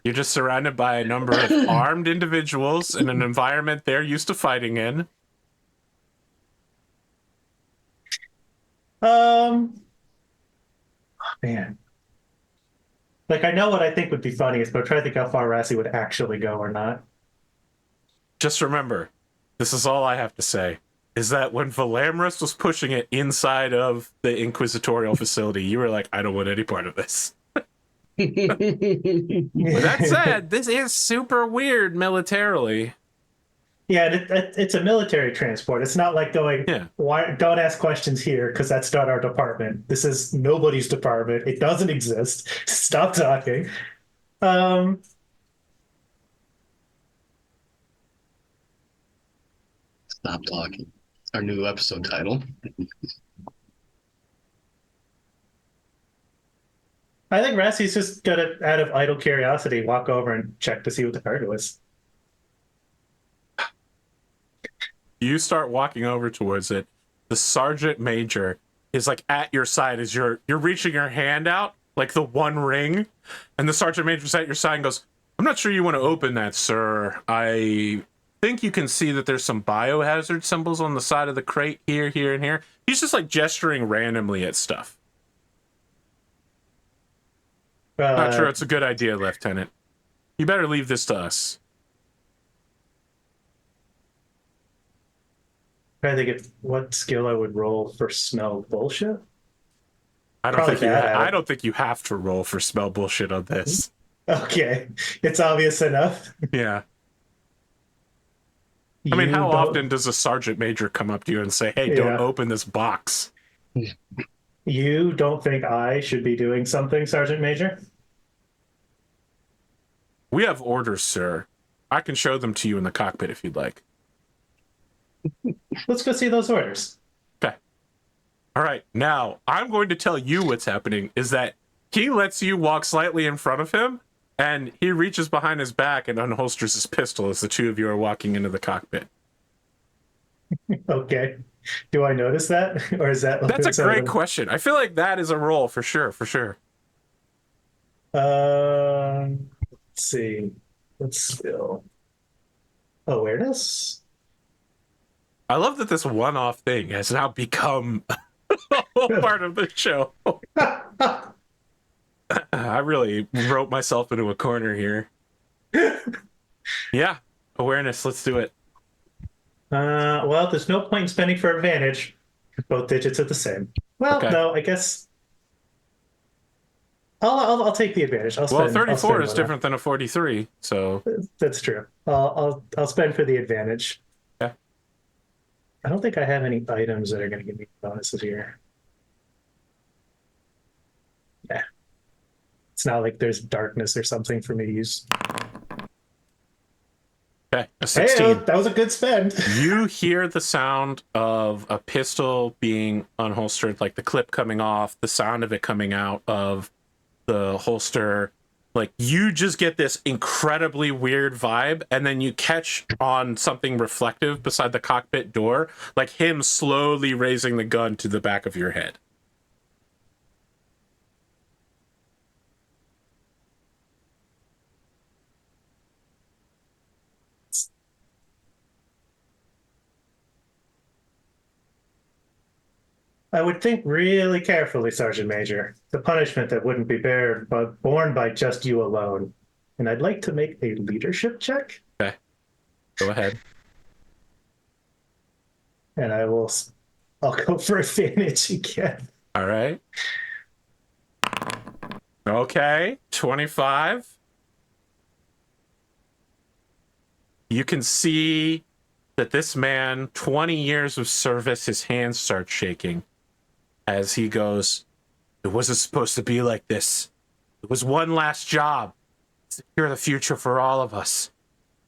You're just surrounded by a number of armed individuals in an environment they're used to fighting in. Oh, man. Like, I know what I think would be funniest, but I'm trying to think how far Rassie would actually go or not. Just remember, this is all I have to say, is that when Velamris was pushing it inside of the Inquisitorial facility, you were like, I don't want any part of this. With that said, this is super weird militarily. Yeah, it's a military transport. It's not like going, why don't ask questions here because that's not our department. This is nobody's department. It doesn't exist. Stop talking. Stop talking. Our new episode title. I think Rassie's just gonna, out of idle curiosity, walk over and check to see what the cargo is. You start walking over towards it. The sergeant major is like at your side as you're reaching your hand out, like the one ring, and the sergeant major's at your side and goes, I'm not sure you want to open that, sir. I think you can see that there's some biohazard symbols on the side of the crate here, here, and here. He's just like gesturing randomly at stuff. Not sure it's a good idea, Lieutenant. You better leave this to us. I think what skill I would roll for smell bullshit. I don't think you have to roll for smell bullshit on this. Okay, it's obvious enough. Yeah. I mean, how often does a sergeant major come up to you and say, hey, don't open this box? You don't think I should be doing something, Sergeant Major? We have orders, sir. I can show them to you in the cockpit if you'd like. Let's go see those orders. Okay. All right. Now, I'm going to tell you what's happening is that he lets you walk slightly in front of him, and he reaches behind his back and unholsters his pistol as the two of you are walking into the cockpit. Okay. Do I notice that? Or is that... That's a great question. I feel like that is a roll for sure, for sure. Let's see. Let's skill. Awareness? I love that this one-off thing has now become a whole part of the show. I really wrote myself into a corner here. Yeah, awareness. Let's do it. Well, there's no point in spending for advantage. Both digits are the same. Well, no, I guess I'll take the advantage. Well, 34 is different than a 43, so that's true. I'll spend for the advantage. Yeah. I don't think I have any items that are going to give me bonuses here. Yeah. It's not like there's darkness or something for me to use. Okay, a 16. Hey, that was a good spend. You hear the sound of a pistol being unholstered, like the clip coming off, the sound of it coming out of the holster. Like, you just get this incredibly weird vibe, and then you catch on something reflective beside the cockpit door, like him slowly raising the gun to the back of your head. I would think really carefully, Sergeant Major. The punishment that wouldn't be borne by just you alone. And I'd like to make a leadership check. Okay. Go ahead. And I'll go for advantage again. All right. Okay. 25. You can see that this man, 20 years of service, his hands start shaking as he goes, it wasn't supposed to be like this. It was one last job. Secure the future for all of us.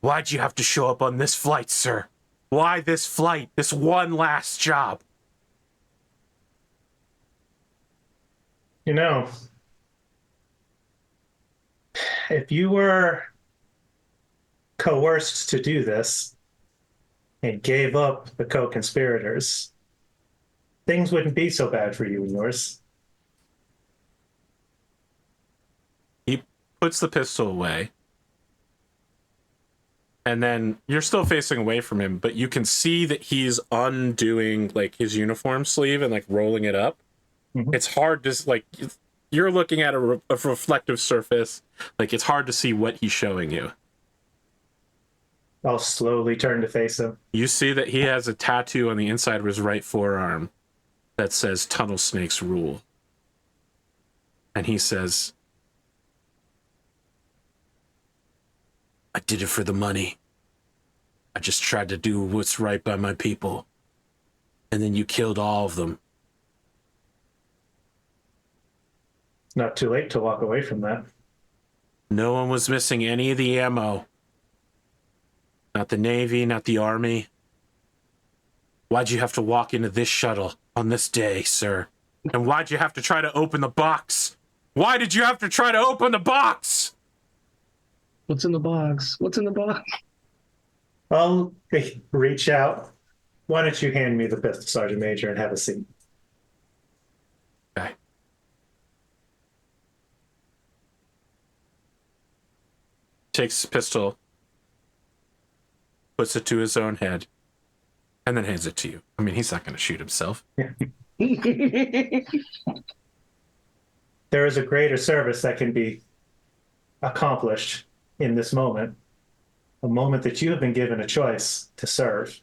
Why'd you have to show up on this flight, sir? Why this flight? This one last job? You know, if you were coerced to do this and gave up the co-conspirators, things wouldn't be so bad for you and yours. He puts the pistol away. And then you're still facing away from him, but you can see that he's undoing like his uniform sleeve and like rolling it up. Mm-hmm. It's hard to like, you're looking at a reflective surface. Like, it's hard to see what he's showing you. I'll slowly turn to face him. You see that he has a tattoo on the inside of his right forearm that says Tunnel Snakes Rule. And he says, I did it for the money. I just tried to do what's right by my people. And then you killed all of them. It's not too late to walk away from that. No one was missing any of the ammo. Not the Navy, not the Army. Why'd you have to walk into this shuttle on this day, sir? And why'd you have to try to open the box? Why did you have to try to open the box? What's in the box? What's in the box? I'll reach out. Why don't you hand me the pistol, Sergeant Major, and have a seat? Okay. Takes his pistol, puts it to his own head, and then hands it to you. I mean, he's not going to shoot himself. There is a greater service that can be accomplished in this moment, a moment that you have been given a choice to serve.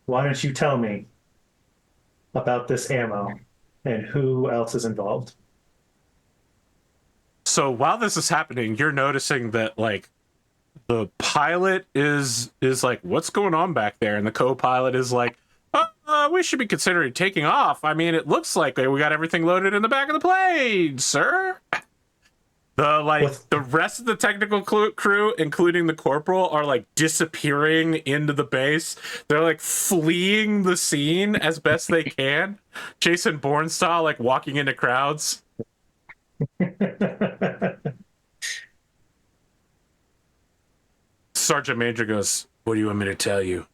Why don't you tell me about this ammo and who else is involved? So while this is happening, you're noticing that, like, the pilot is like, what's going on back there? And the co-pilot is like, we should be considering taking off. I mean, it looks like we got everything loaded in the back of the plane, sir. The rest of the technical crew, including the corporal, are like disappearing into the base. They're like fleeing the scene as best they can. Jason Bourne style, like walking into crowds. Sergeant Major goes, what do you want me to tell you?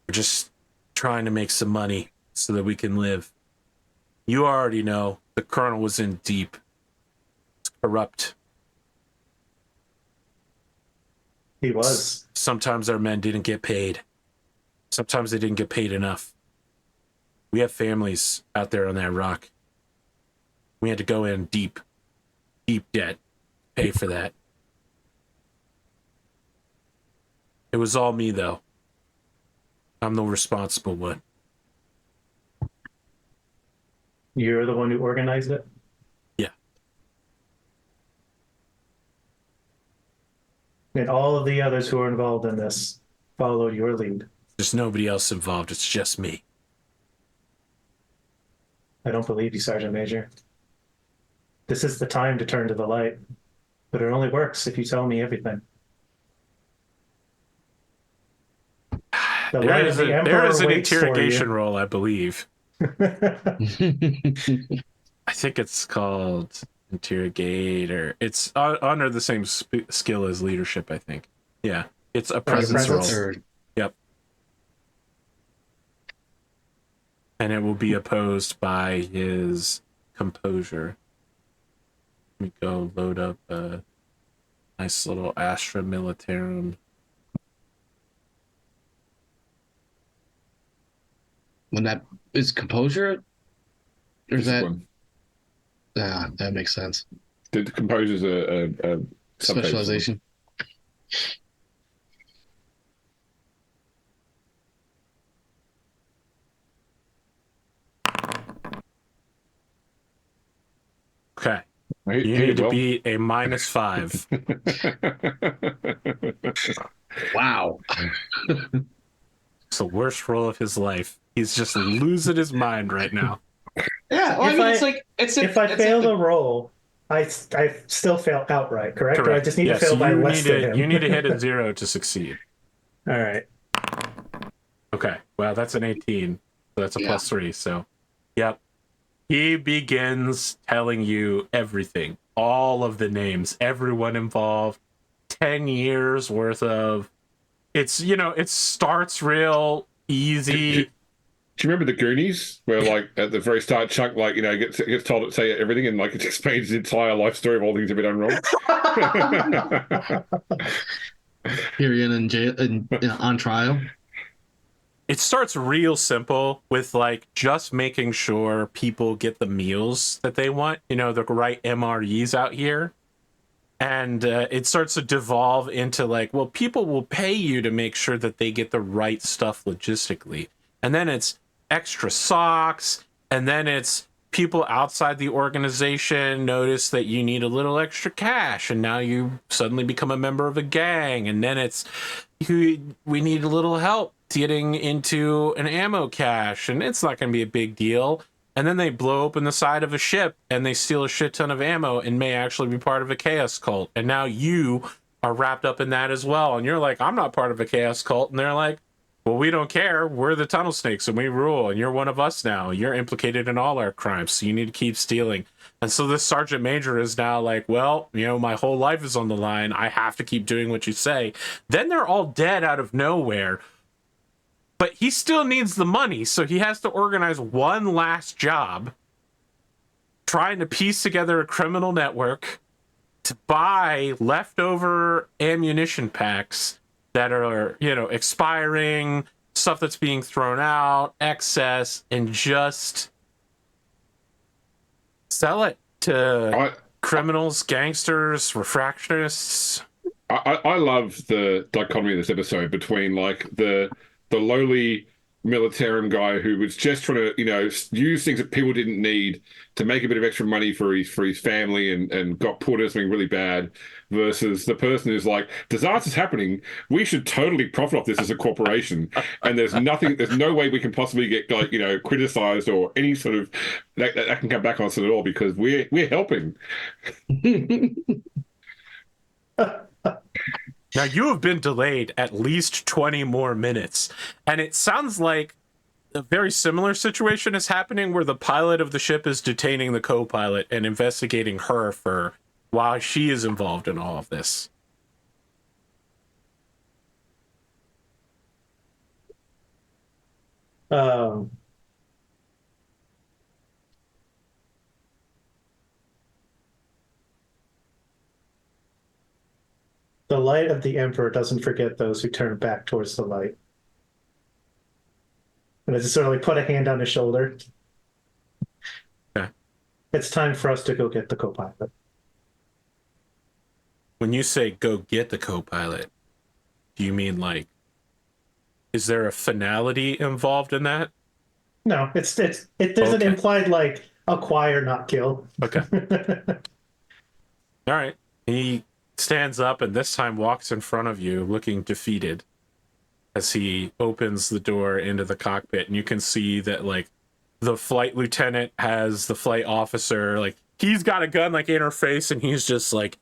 We're just trying to make some money so that we can live. You already know the colonel was in deep. It's corrupt. He was. Sometimes our men didn't get paid. Sometimes they didn't get paid enough. We have families out there on that rock. We had to go in deep debt, pay for that. It was all me, though. I'm the responsible one. You're the one who organized it? Yeah. And all of the others who are involved in this followed your lead. There's nobody else involved. It's just me. I don't believe you, Sergeant Major. This is the time to turn to the light, but it only works if you tell me everything. There is an interrogation role, I believe. I think it's called interrogator. It's under the same skill as leadership, I think. Yeah, it's a presence role. Yep. And it will be opposed by his composure. Let me go load up a nice little Astra Militarum. When that is composure, or is This that? one. That makes sense. The composer's a Specialization. Okay. You need to be a -5. Wow. It's the worst role of his life. He's just losing his mind right now. Yeah, well, If I fail the roll, I still fail outright, correct? Or I just need to fail by less than him. You need to hit a 0 to succeed. All right. Okay. Well, that's an 18. So that's a +3. So, yep. He begins telling you everything. All of the names, everyone involved, 10 years worth of... It's, it starts real easy. Do you remember the Goonies, where, like, at the very start, Chuck, like, gets told to say everything, and, like, it explains his entire life story of all things that have been done wrong? Tyrion in jail, on trial. it starts real simple with like just making sure people get the meals that they want, you know, the right MREs out here. And it starts to devolve into like, well, people will pay you to make sure that they get the right stuff logistically. And then it's extra socks. And then it's people outside the organization notice that you need a little extra cash. And now you suddenly become a member of a gang. And then it's, we need a little help getting into an ammo cache. And it's not going to be a big deal. And then they blow open the side of a ship and they steal a shit ton of ammo and may actually be part of a chaos cult. And now you are wrapped up in that as well. And you're like, I'm not part of a chaos cult. And they're like, well, we don't care. We're the tunnel snakes and we rule. And you're one of us now. You're implicated in all our crimes. So you need to keep stealing. And so this sergeant major is now like, well, you know, my whole life is on the line. I have to keep doing what you say. Then they're all dead out of nowhere. But he still needs the money, so he has to organize one last job trying to piece together a criminal network to buy leftover ammunition packs that are, you know, expiring, stuff that's being thrown out, excess, and just sell it to criminals, gangsters, refractionists. I love the dichotomy of this episode between like the lowly militarian guy who was just trying to, you know, use things that people didn't need to make a bit of extra money for his family and got put into something really bad, versus the person who's like, disaster's happening, we should totally profit off this as a corporation, and there's no way we can possibly get, like, you know, criticized or any sort of that can come back on us at all because we're helping. Now, you have been delayed at least 20 more minutes, and it sounds like a very similar situation is happening where the pilot of the ship is detaining the co-pilot and investigating her for why she is involved in all of this. The light of the Emperor doesn't forget those who turn back towards the light. And I just sort of like put a hand on his shoulder. Okay. It's time for us to go get the co-pilot. When you say go get the co-pilot, do you mean like, is there a finality involved in that? No, there's an implied like acquire, not kill. Okay. All right. He stands up and this time walks in front of you looking defeated as he opens the door into the cockpit, and you can see that like the flight lieutenant has the flight officer, like he's got a gun like in her face, and he's just like,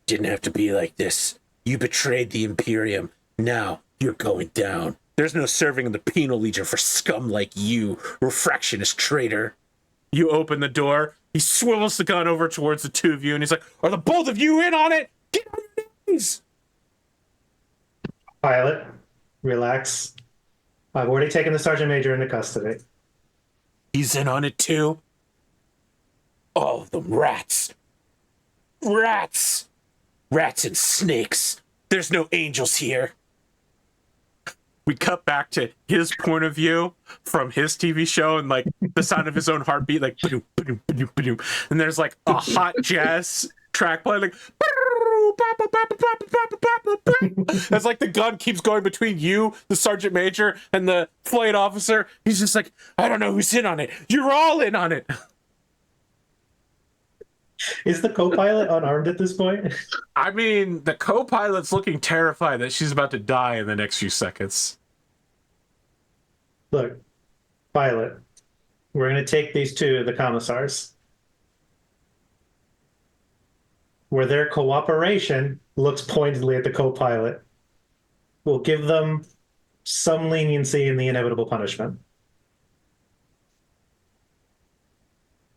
didn't have to be like this. You betrayed the Imperium. Now you're going down. There's no serving in the penal legion for scum like you, refractionist traitor. You open the door. He swivels the gun over towards the two of you, and he's like, are the both of you in on it? Get on your knees! Pilot, relax. I've already taken the Sergeant Major into custody. He's in on it too? All of them rats. Rats! Rats and snakes. There's no angels here. We cut back to his point of view from his TV show, and like the sound of his own heartbeat, like ba-doom, ba-doom, ba-doom, ba-doom. And there's like a hot jazz track playing, like as like the gun keeps going between you, the sergeant major, and the flight officer. He's just like, I don't know who's in on it. You're all in on it. Is the co-pilot unarmed at this point? I mean, the co-pilot's looking terrified that she's about to die in the next few seconds. Look, pilot, we're going to take these two to the commissars, where their cooperation looks pointedly at the co-pilot. We'll give them some leniency in the inevitable punishment.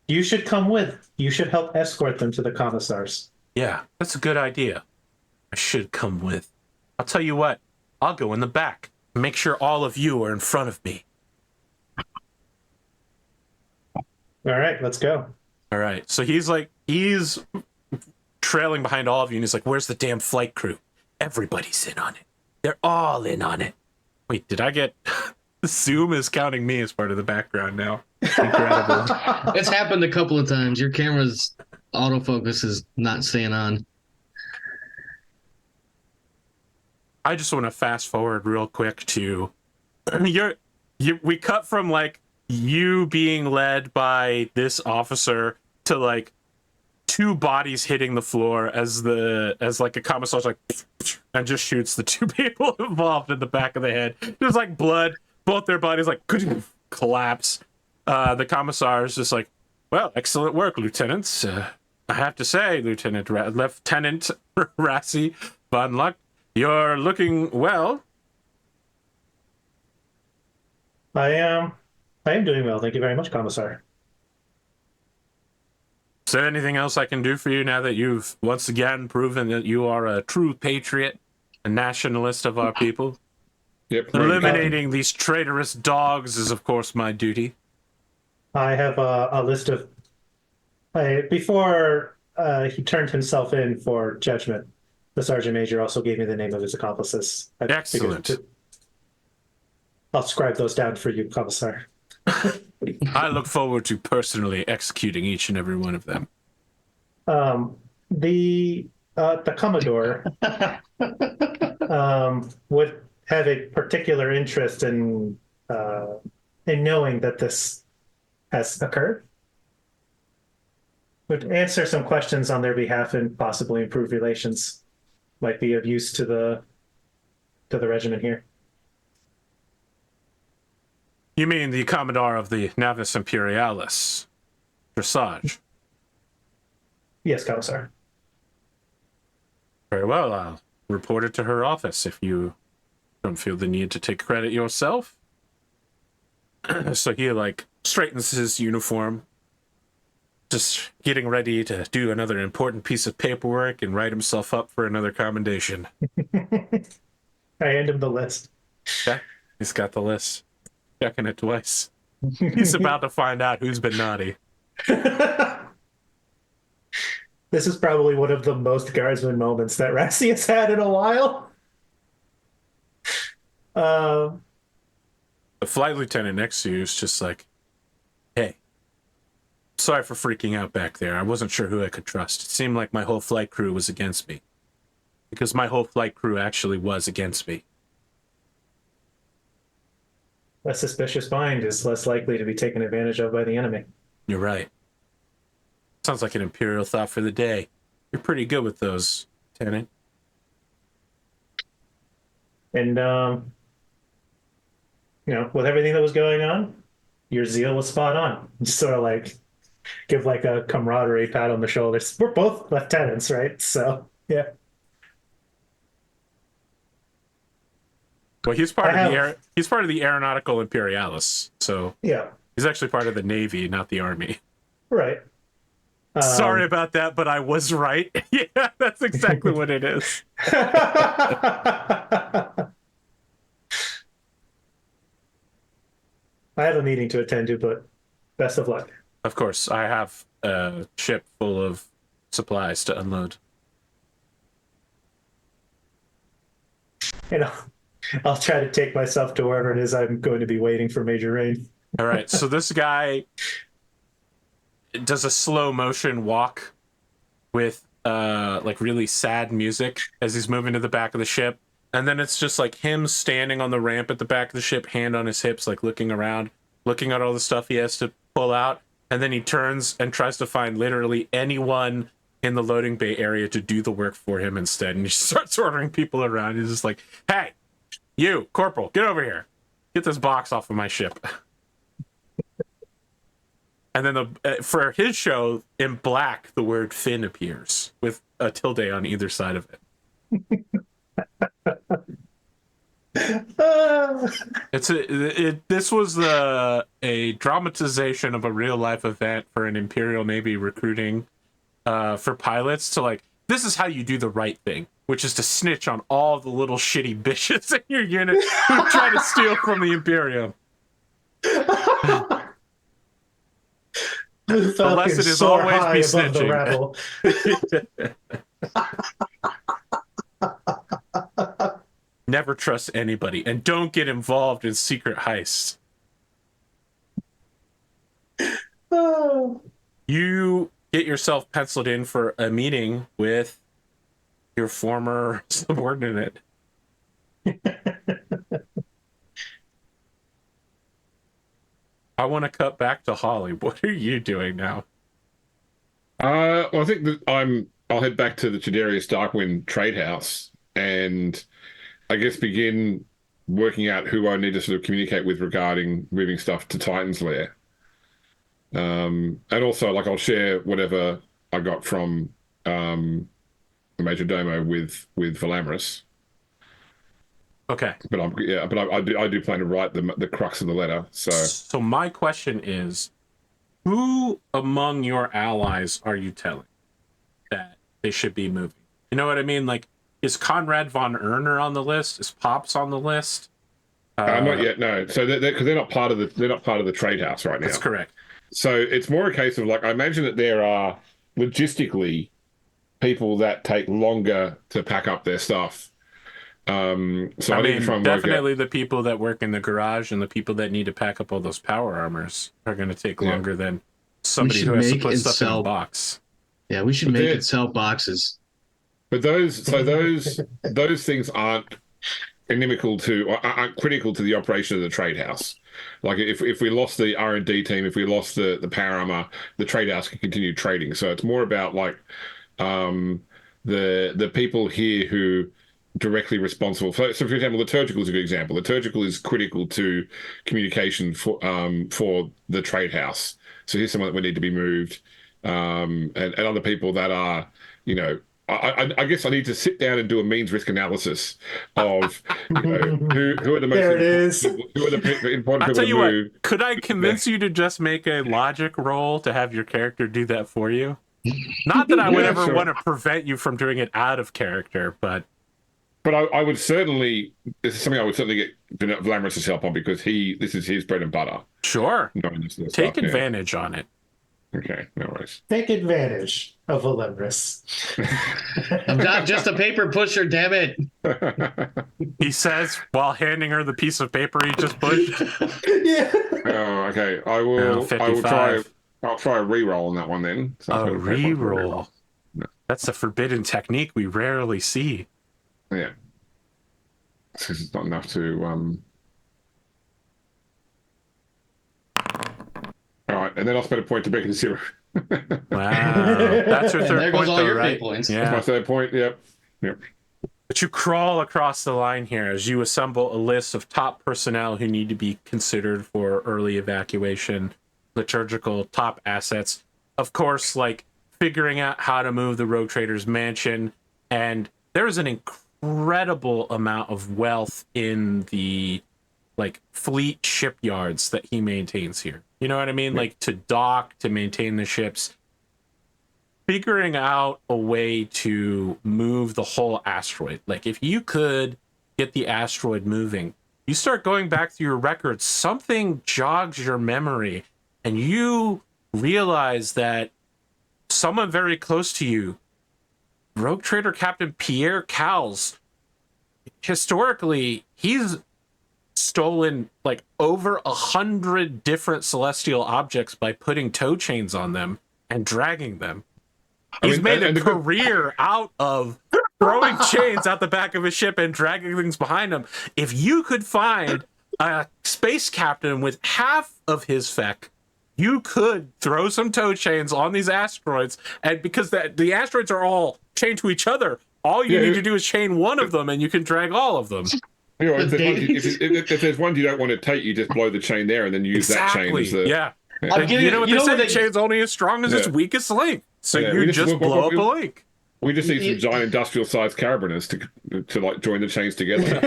You should come with. You should help escort them to the commissars. Yeah, that's a good idea. I should come with. I'll tell you what, I'll go in the back. Make sure all of you are in front of me. All right, let's go. All right, so he's trailing behind all of you, and he's like, where's the damn flight crew? Everybody's in on it. They're all in on it. Wait, did I get... Zoom is counting me as part of the background now. Incredible. It's happened a couple of times. Your camera's autofocus is not staying on. I just want to fast forward real quick to we cut from like you being led by this officer to like two bodies hitting the floor as like a commissar's like and just shoots the two people involved in the back of the head. There's like blood, both their bodies like collapse. The commissar is just like, well, excellent work, lieutenants. I have to say, Lieutenant Rassie von Lucht, you're looking well. I am doing well. Thank you very much, Commissar. Is there anything else I can do for you now that you've once again proven that you are a true patriot, a nationalist of our people? Yep. Eliminating these traitorous dogs is, of course, my duty. I have a list of... before he turned himself in for judgment, the Sergeant Major also gave me the name of his accomplices. Excellent. I'll scribe those down for you, Commissar. I look forward to personally executing each and every one of them. The Commodore would have a particular interest in knowing that this has occurred. Would answer some questions on their behalf and possibly improve relations. Might be of use to the regiment here. You mean the Commodore of the Navis Imperialis, Dressage? Yes, Commissar. Very well, I'll report it to her office if you don't feel the need to take credit yourself. So he, like, straightens his uniform, just getting ready to do another important piece of paperwork and write himself up for another commendation. I hand him the list. Okay, he's got the list. Checking it twice. He's about to find out who's been naughty. This is probably one of the most guardsman moments that Rassie has had in a while. The flight lieutenant next to you is just like, hey, sorry for freaking out back there. I wasn't sure who I could trust. It seemed like my whole flight crew was against me. Because my whole flight crew actually was against me. A suspicious mind is less likely to be taken advantage of by the enemy. You're right. Sounds like an Imperial thought for the day. You're pretty good with those, Lieutenant. And, with everything that was going on, your zeal was spot on. Just sort of like give like a camaraderie pat on the shoulders. We're both lieutenants, right? So, yeah. Well, he's part of the Aeronautical Imperialis, so yeah, he's actually part of the Navy, not the Army. Right. Sorry about that, but I was right. Yeah, that's exactly what it is. I have a meeting to attend to, but best of luck. Of course, I have a ship full of supplies to unload. I'll try to take myself to wherever it is I'm going to be waiting for Major Rain. All right, so this guy does a slow motion walk with like really sad music as he's moving to the back of the ship. And then it's just like him standing on the ramp at the back of the ship, hand on his hips, like looking around, looking at all the stuff he has to pull out. And then he turns and tries to find literally anyone in the loading bay area to do the work for him instead. And he starts ordering people around. He's just like, hey, you, Corporal, get over here. Get this box off of my ship. And then for his show, in black, the word Finn appears with a tilde on either side of it. This was a dramatization of a real life event for an Imperial Navy recruiting for pilots to like, this is how you do the right thing, which is to snitch on all the little shitty bitches in your unit who try to steal from the Imperium. The lesson is always be snitching. never trust anybody, and don't get involved in secret heists. Oh. You get yourself penciled in for a meeting with your former subordinate. I want to cut back to Holly. What are you doing now? Well, I think that I'll head back to the Chaderius Darkwind trade house and I guess begin working out who I need to sort of communicate with regarding moving stuff to Titan's Lair. And also, like, I'll share whatever I got from the Major Domo with Velamris. Okay. But I do plan to write the crux of the letter. So my question is, who among your allies are you telling that they should be moving? You know what I mean? Like, is Conrad von Erner on the list? Is Pops on the list? Not yet, no. So because they're not part of the trade house right now. That's correct. So it's more a case of, like, I imagine that there are logistically people that take longer to pack up their stuff. So I need to try and definitely the people that work in the garage and the people that need to pack up all those power armors are going to take longer than somebody who has to put stuff in a box. Yeah, we should make and sell boxes. But those things aren't inimical to, or aren't critical to the operation of the trade house. Like, if we lost the R&D team, if we lost the power armor, the trade house can continue trading. So it's more about, like, the people here who directly responsible. So for example, liturgical is a good example. Liturgical is critical to communication for the trade house. So here's someone that would need to be moved, and other people that are, you know, I guess I need to sit down and do a means risk analysis of, you know, who are the most there it is. Who are the important I'll people tell to you move. what, could I convince you to just make a logic roll to have your character do that for you? Not that I would ever want to prevent you from doing it out of character, but I would certainly, this is something I would certainly get Velamris' help on, because this is his bread and butter. Sure. Take Stuff, advantage on it. Okay, no worries. Take advantage of Velamris. I'm not just a paper pusher, damn it. He says while handing her the piece of paper he just pushed. Yeah. Oh, okay. I will try. I'll try a re-roll on that one then. So a re-roll. That's a forbidden technique we rarely see. Yeah. This is not enough to All right, and then I'll spend a point to make it 0. Wow. That's your third there point, goes all though, your right? points. Yeah. That's my third point, yep. But you crawl across the line here as you assemble a list of top personnel who need to be considered for early evacuation, liturgical, top assets. Of course, like figuring out how to move the Rogue Trader's mansion. And there's an incredible amount of wealth in the like fleet shipyards that he maintains here. You know what I mean? Yeah. Like to dock, to maintain the ships. Figuring out a way to move the whole asteroid. Like if you could get the asteroid moving, you start going back through your records, something jogs your memory and you realize that someone very close to you, Rogue Trader Captain Pierre Cowles, historically, he's stolen like over 100 different celestial objects by putting tow chains on them and dragging them. He's made a career out of throwing chains out the back of his ship and dragging things behind him. If you could find a space captain with half of his feck, you could throw some tow chains on these asteroids, and because the asteroids are all chained to each other, all you need to do is chain one of them and you can drag all of them. You know, if there's one you don't want to take, you just blow the chain there and then use that chain as the... Yeah. You know what they say? The chain's only as strong as its weakest link. So you just blow up a link. We just need some giant industrial-sized carabiners to like join the chains together.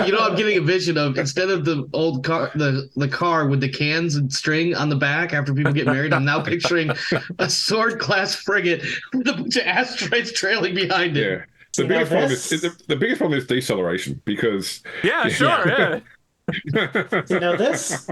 You know, I'm getting a vision of, instead of the old car, the car with the cans and string on the back after people get married, I'm now picturing a sword-class frigate with a bunch of asteroids trailing behind it. Yeah. The biggest problem is deceleration, because yeah. Now this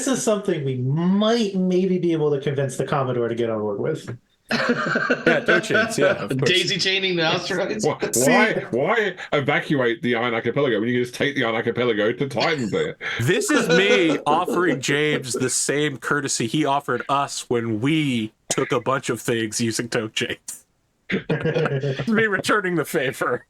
is something we might maybe be able to convince the Commodore to get on board with. Yeah, toe chains. Yeah, of course. Daisy chaining the asteroids. Why evacuate the Iron Archipelago when you can just take the Iron Archipelago to Titan there? This is me offering James the same courtesy he offered us when we took a bunch of things using toe chains. Me returning the favor.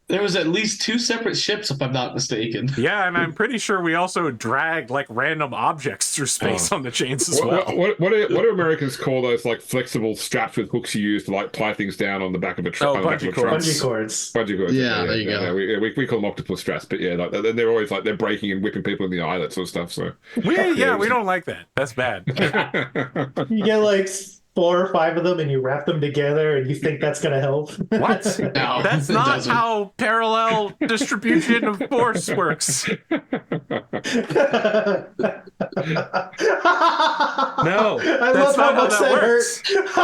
There was at least 2 separate ships, if I'm not mistaken. Yeah, and I'm pretty sure we also dragged like random objects through space on the chains as well. What do Americans call those like flexible straps with hooks you use to like tie things down on the back of a truck? Bungee cords. Bungee cords. Bungee cords. Yeah, there you go. We call them octopus straps, but yeah, like, they're always like they're breaking and whipping people in the eye, that sort of stuff. So We don't like that. That's bad. You get like 4 or 5 of them and you wrap them together and you think that's going to help. What? No, That's it not doesn't. how parallel distribution of force works. No. I That's love not how how much that that works. hurt.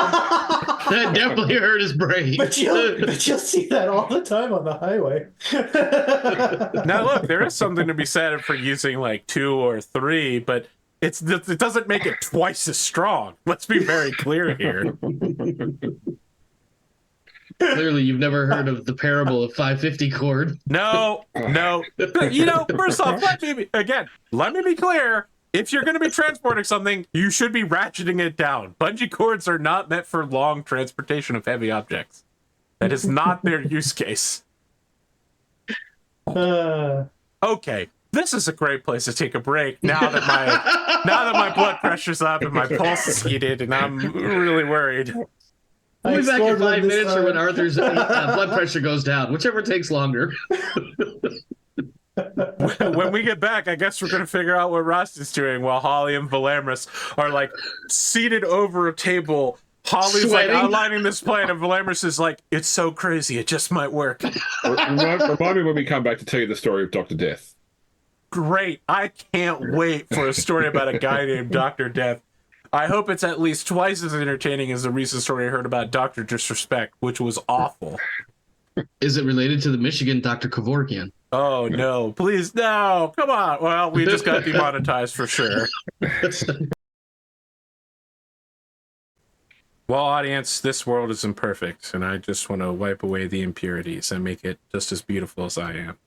That definitely hurt his brain. But you'll see that all the time on the highway. Now, look, there is something to be said for using like 2 or 3, but it doesn't make it twice as strong. Let's be very clear here. Clearly, you've never heard of the parable of 550 cord. No. You know, first off, let me be clear. If you're going to be transporting something, you should be ratcheting it down. Bungee cords are not meant for long transportation of heavy objects. That is not their use case. Okay, this is a great place to take a break now that my blood pressure's up and my pulse is heated and I'm really worried. We'll be back in explored 5 this minutes or time. when Arthur's blood pressure goes down, whichever takes longer. When we get back, I guess we're going to figure out what Rassie's doing while Holly and Velamris are like seated over a table. Holly's Sweating. like outlining this plan and Velamris is like, it's so crazy, it just might work. Remind me when we come back to tell you the story of Dr. Death. Great. I can't wait for a story about a guy named Dr. Death. I hope it's at least twice as entertaining as the recent story I heard about Dr. Disrespect, which was awful. Is it related to the Michigan Dr. Kevorkian? Oh, no. Please, no. Come on. Well, we just got demonetized for sure. Well, audience, this world is imperfect, and I just want to wipe away the impurities and make it just as beautiful as I am.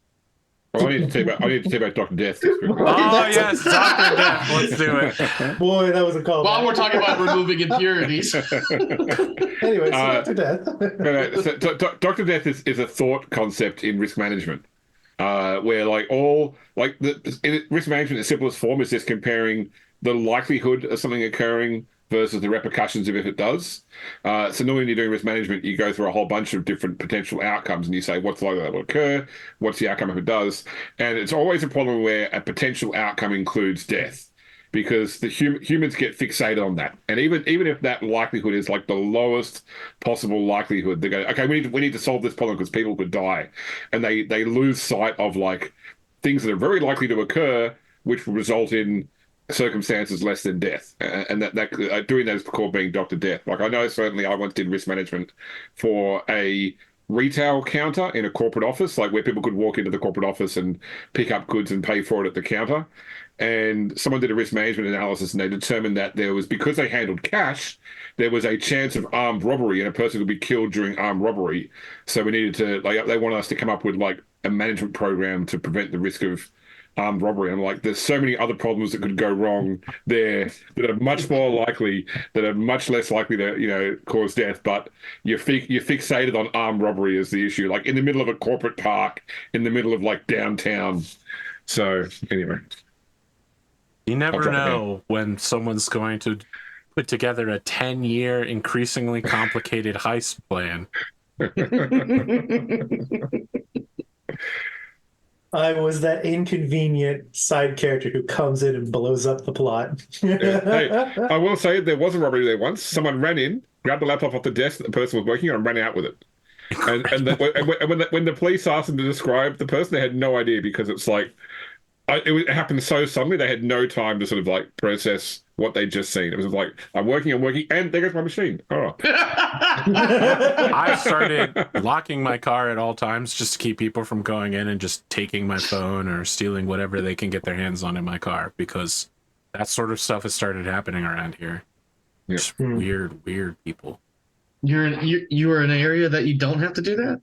Well, I need to tell you about Dr. Death. Oh, yes, Dr. Death. Let's do it. Boy, that was a call. While we're talking about removing impurities. Anyways, Dr. Death. Dr. Death is a thought concept in risk management, where in risk management, the simplest form is just comparing the likelihood of something occurring versus the repercussions of if it does. So normally when you're doing risk management, you go through a whole bunch of different potential outcomes and you say, what's likely that will occur? What's the outcome if it does? And it's always a problem where a potential outcome includes death, because the humans get fixated on that. And even if that likelihood is like the lowest possible likelihood, they go, okay, we need to solve this problem because people could die. And they lose sight of like things that are very likely to occur, which will result in circumstances less than death, and that doing that is called being Dr. Death. Like I know certainly I once did risk management for a retail counter in a corporate office, like where people could walk into the corporate office and pick up goods and pay for it at the counter. And someone did a risk management analysis and they determined that there was, because they handled cash, there was a chance of armed robbery and a person could be killed during armed robbery. So we needed to, they wanted us to come up with like a management program to prevent the risk of armed robbery. I'm like, there's so many other problems that could go wrong there that are much more likely, that are much less likely to, cause death. But you're fixated on armed robbery as the issue, like in the middle of a corporate park, in the middle of like downtown. So anyway, you never know when someone's going to put together a 10-year, increasingly complicated heist plan. I was that inconvenient side character who comes in and blows up the plot. Hey, I will say there was a robbery there once. Someone ran in, grabbed the laptop off the desk that the person was working on, and ran out with it. And when the police asked them to describe the person, they had no idea, because it's like it happened so suddenly. They had no time to sort of like process what they'd just seen. It was like, I'm working, and there goes my machine. Oh. I started locking my car at all times just to keep people from going in and just taking my phone or stealing whatever they can get their hands on in my car, because that sort of stuff has started happening around here. Yeah. Just weird people. You are in an area that you don't have to do that?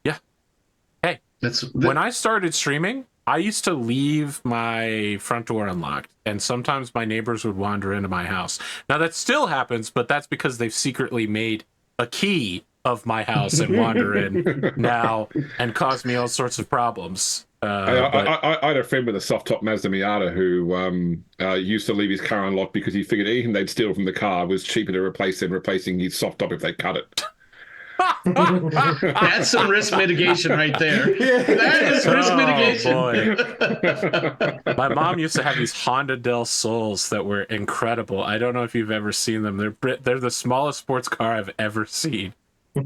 Yeah. Hey, when I started streaming, I used to leave my front door unlocked, and sometimes my neighbors would wander into my house. Now that still happens, but that's because they've secretly made a key of my house and wander in now and cause me all sorts of problems. I had a friend with a soft top Mazda Miata who used to leave his car unlocked because he figured anything they'd steal from the car was cheaper to replace than replacing his soft top if they cut it. That's some risk mitigation right there. That is risk mitigation. Boy. My mom used to have these Honda Del Sols that were incredible. I don't know if you've ever seen them. They're the smallest sports car I've ever seen.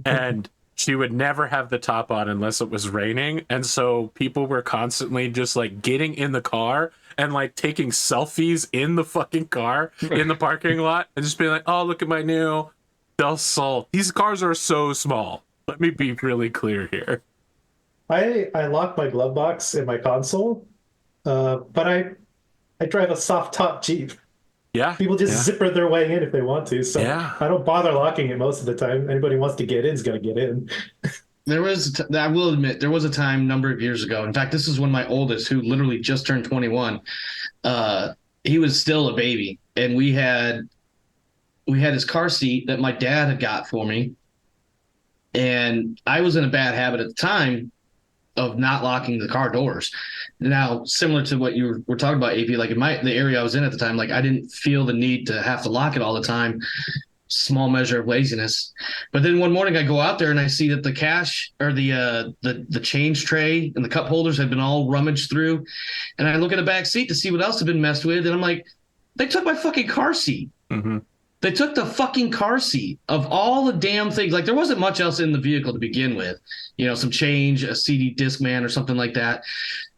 And she would never have the top on unless it was raining. And so people were constantly just like getting in the car and like taking selfies in the fucking car in the parking lot and just being like, oh, look at my new Del Sol. These cars are so small. Let me be really clear here. I lock my glove box in my console, but I drive a soft top Jeep. Yeah. People just zipper their way in if they want to. So I don't bother locking it most of the time. Anybody who wants to get in is going to get in. I will admit, there was a time a number of years ago. In fact, this is when my oldest, who literally just turned 21, he was still a baby. And we had his car seat that my dad had got for me. And I was in a bad habit at the time of not locking the car doors. Now, similar to what you were talking about, AP, like in the area I was in at the time, like I didn't feel the need to have to lock it all the time. Small measure of laziness. But then one morning I go out there and I see that the cash or the change tray and the cup holders had been all rummaged through. And I look at the back seat to see what else had been messed with. And I'm like, they took my fucking car seat. Mm-hmm. They took the fucking car seat of all the damn things. Like there wasn't much else in the vehicle to begin with, some change, a CD Discman or something like that.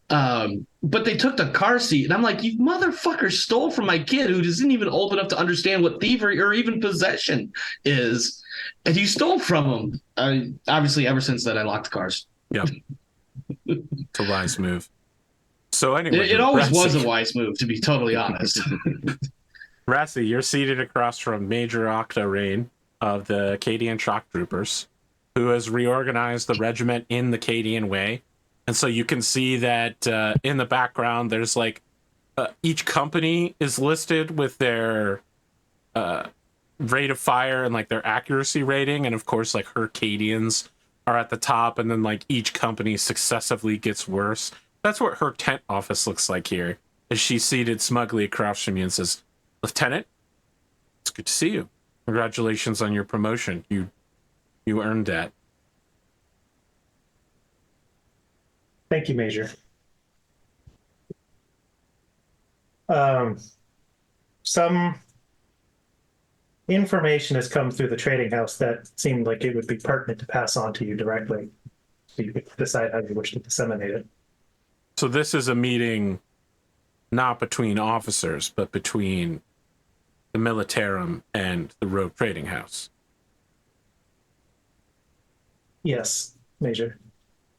But they took the car seat, and I'm like, you motherfuckers stole from my kid who isn't even old enough to understand what thievery or even possession is, and you stole from him. Obviously, ever since that, I locked the cars. Yep, it's a wise move. So anyway, it always was a wise move, to be totally honest. Rassie, you're seated across from Major Octa Rain of the Cadian Shock Troopers, who has reorganized the regiment in the Cadian way. And so you can see that in the background, there's like each company is listed with their rate of fire and like their accuracy rating. And of course, like her Cadians are at the top, and then like each company successively gets worse. That's what her tent office looks like here, as she's seated smugly across from you and says, Lieutenant, it's good to see you. Congratulations on your promotion. You earned that. Thank you, Major. Some information has come through the trading house that seemed like it would be pertinent to pass on to you directly, so you could decide how you wish to disseminate it. So this is a meeting not between officers, but between the Militarum and the Rogue Trading House. Yes, Major.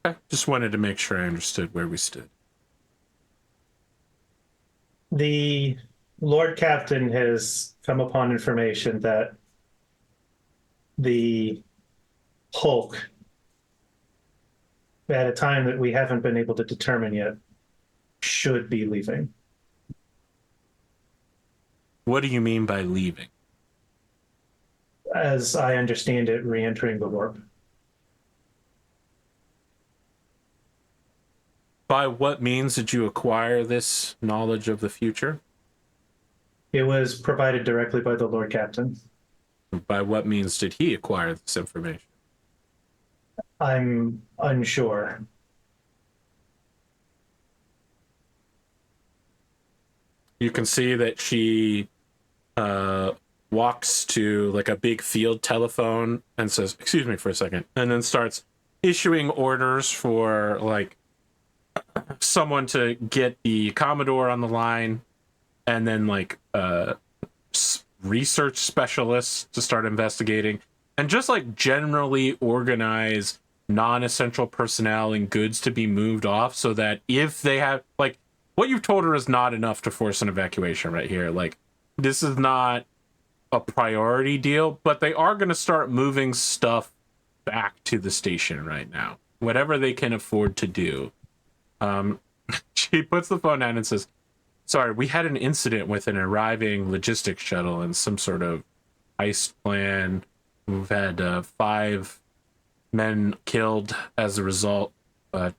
Okay. Just wanted to make sure I understood where we stood. The Lord Captain has come upon information that the Hulk, at a time that we haven't been able to determine yet, should be leaving. What do you mean by leaving? As I understand it, re-entering the warp. By what means did you acquire this knowledge of the future? It was provided directly by the Lord Captain. By what means did he acquire this information? I'm unsure. You can see that she walks to like a big field telephone and says, excuse me for a second, and then starts issuing orders for like someone to get the Commodore on the line, and then like research specialists to start investigating, and just like generally organize non-essential personnel and goods to be moved off, so that if they have like what you've told her is not enough to force an evacuation right here. Like this is not a priority deal, but they are going to start moving stuff back to the station right now. Whatever they can afford to do. She puts the phone down and says, sorry, we had an incident with an arriving logistics shuttle and some sort of heist plan. We've had 5 men killed as a result, but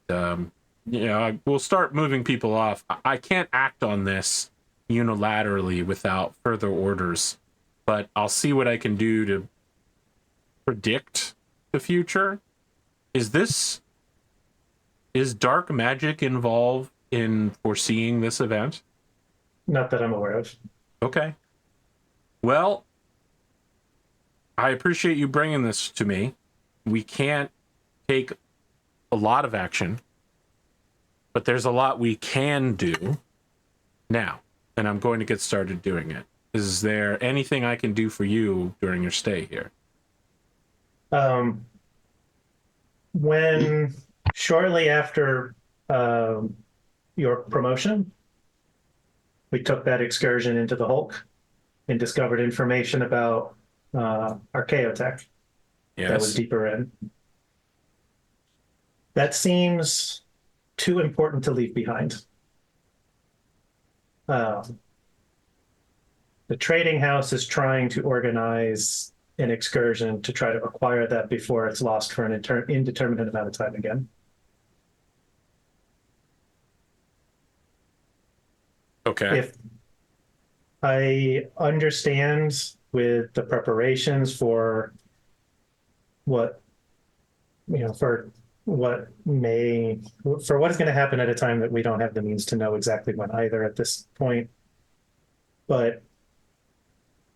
we'll start moving people off. I can't act on this unilaterally without further orders, but I'll see what I can do to predict the future. Is dark magic involved in foreseeing this event? Not that I'm aware of. Okay. Well, I appreciate you bringing this to me. We can't take a lot of action, but there's a lot we can do now, and I'm going to get started doing it. Is there anything I can do for you during your stay here? When shortly after your promotion, we took that excursion into the Hulk and discovered information about archaeotech that was deeper in. That seems too important to leave behind. The trading house is trying to organize an excursion to try to acquire that before it's lost for an indeterminate amount of time again. Okay. If I understand with the preparations for what is going to happen at a time that we don't have the means to know exactly when either at this point, but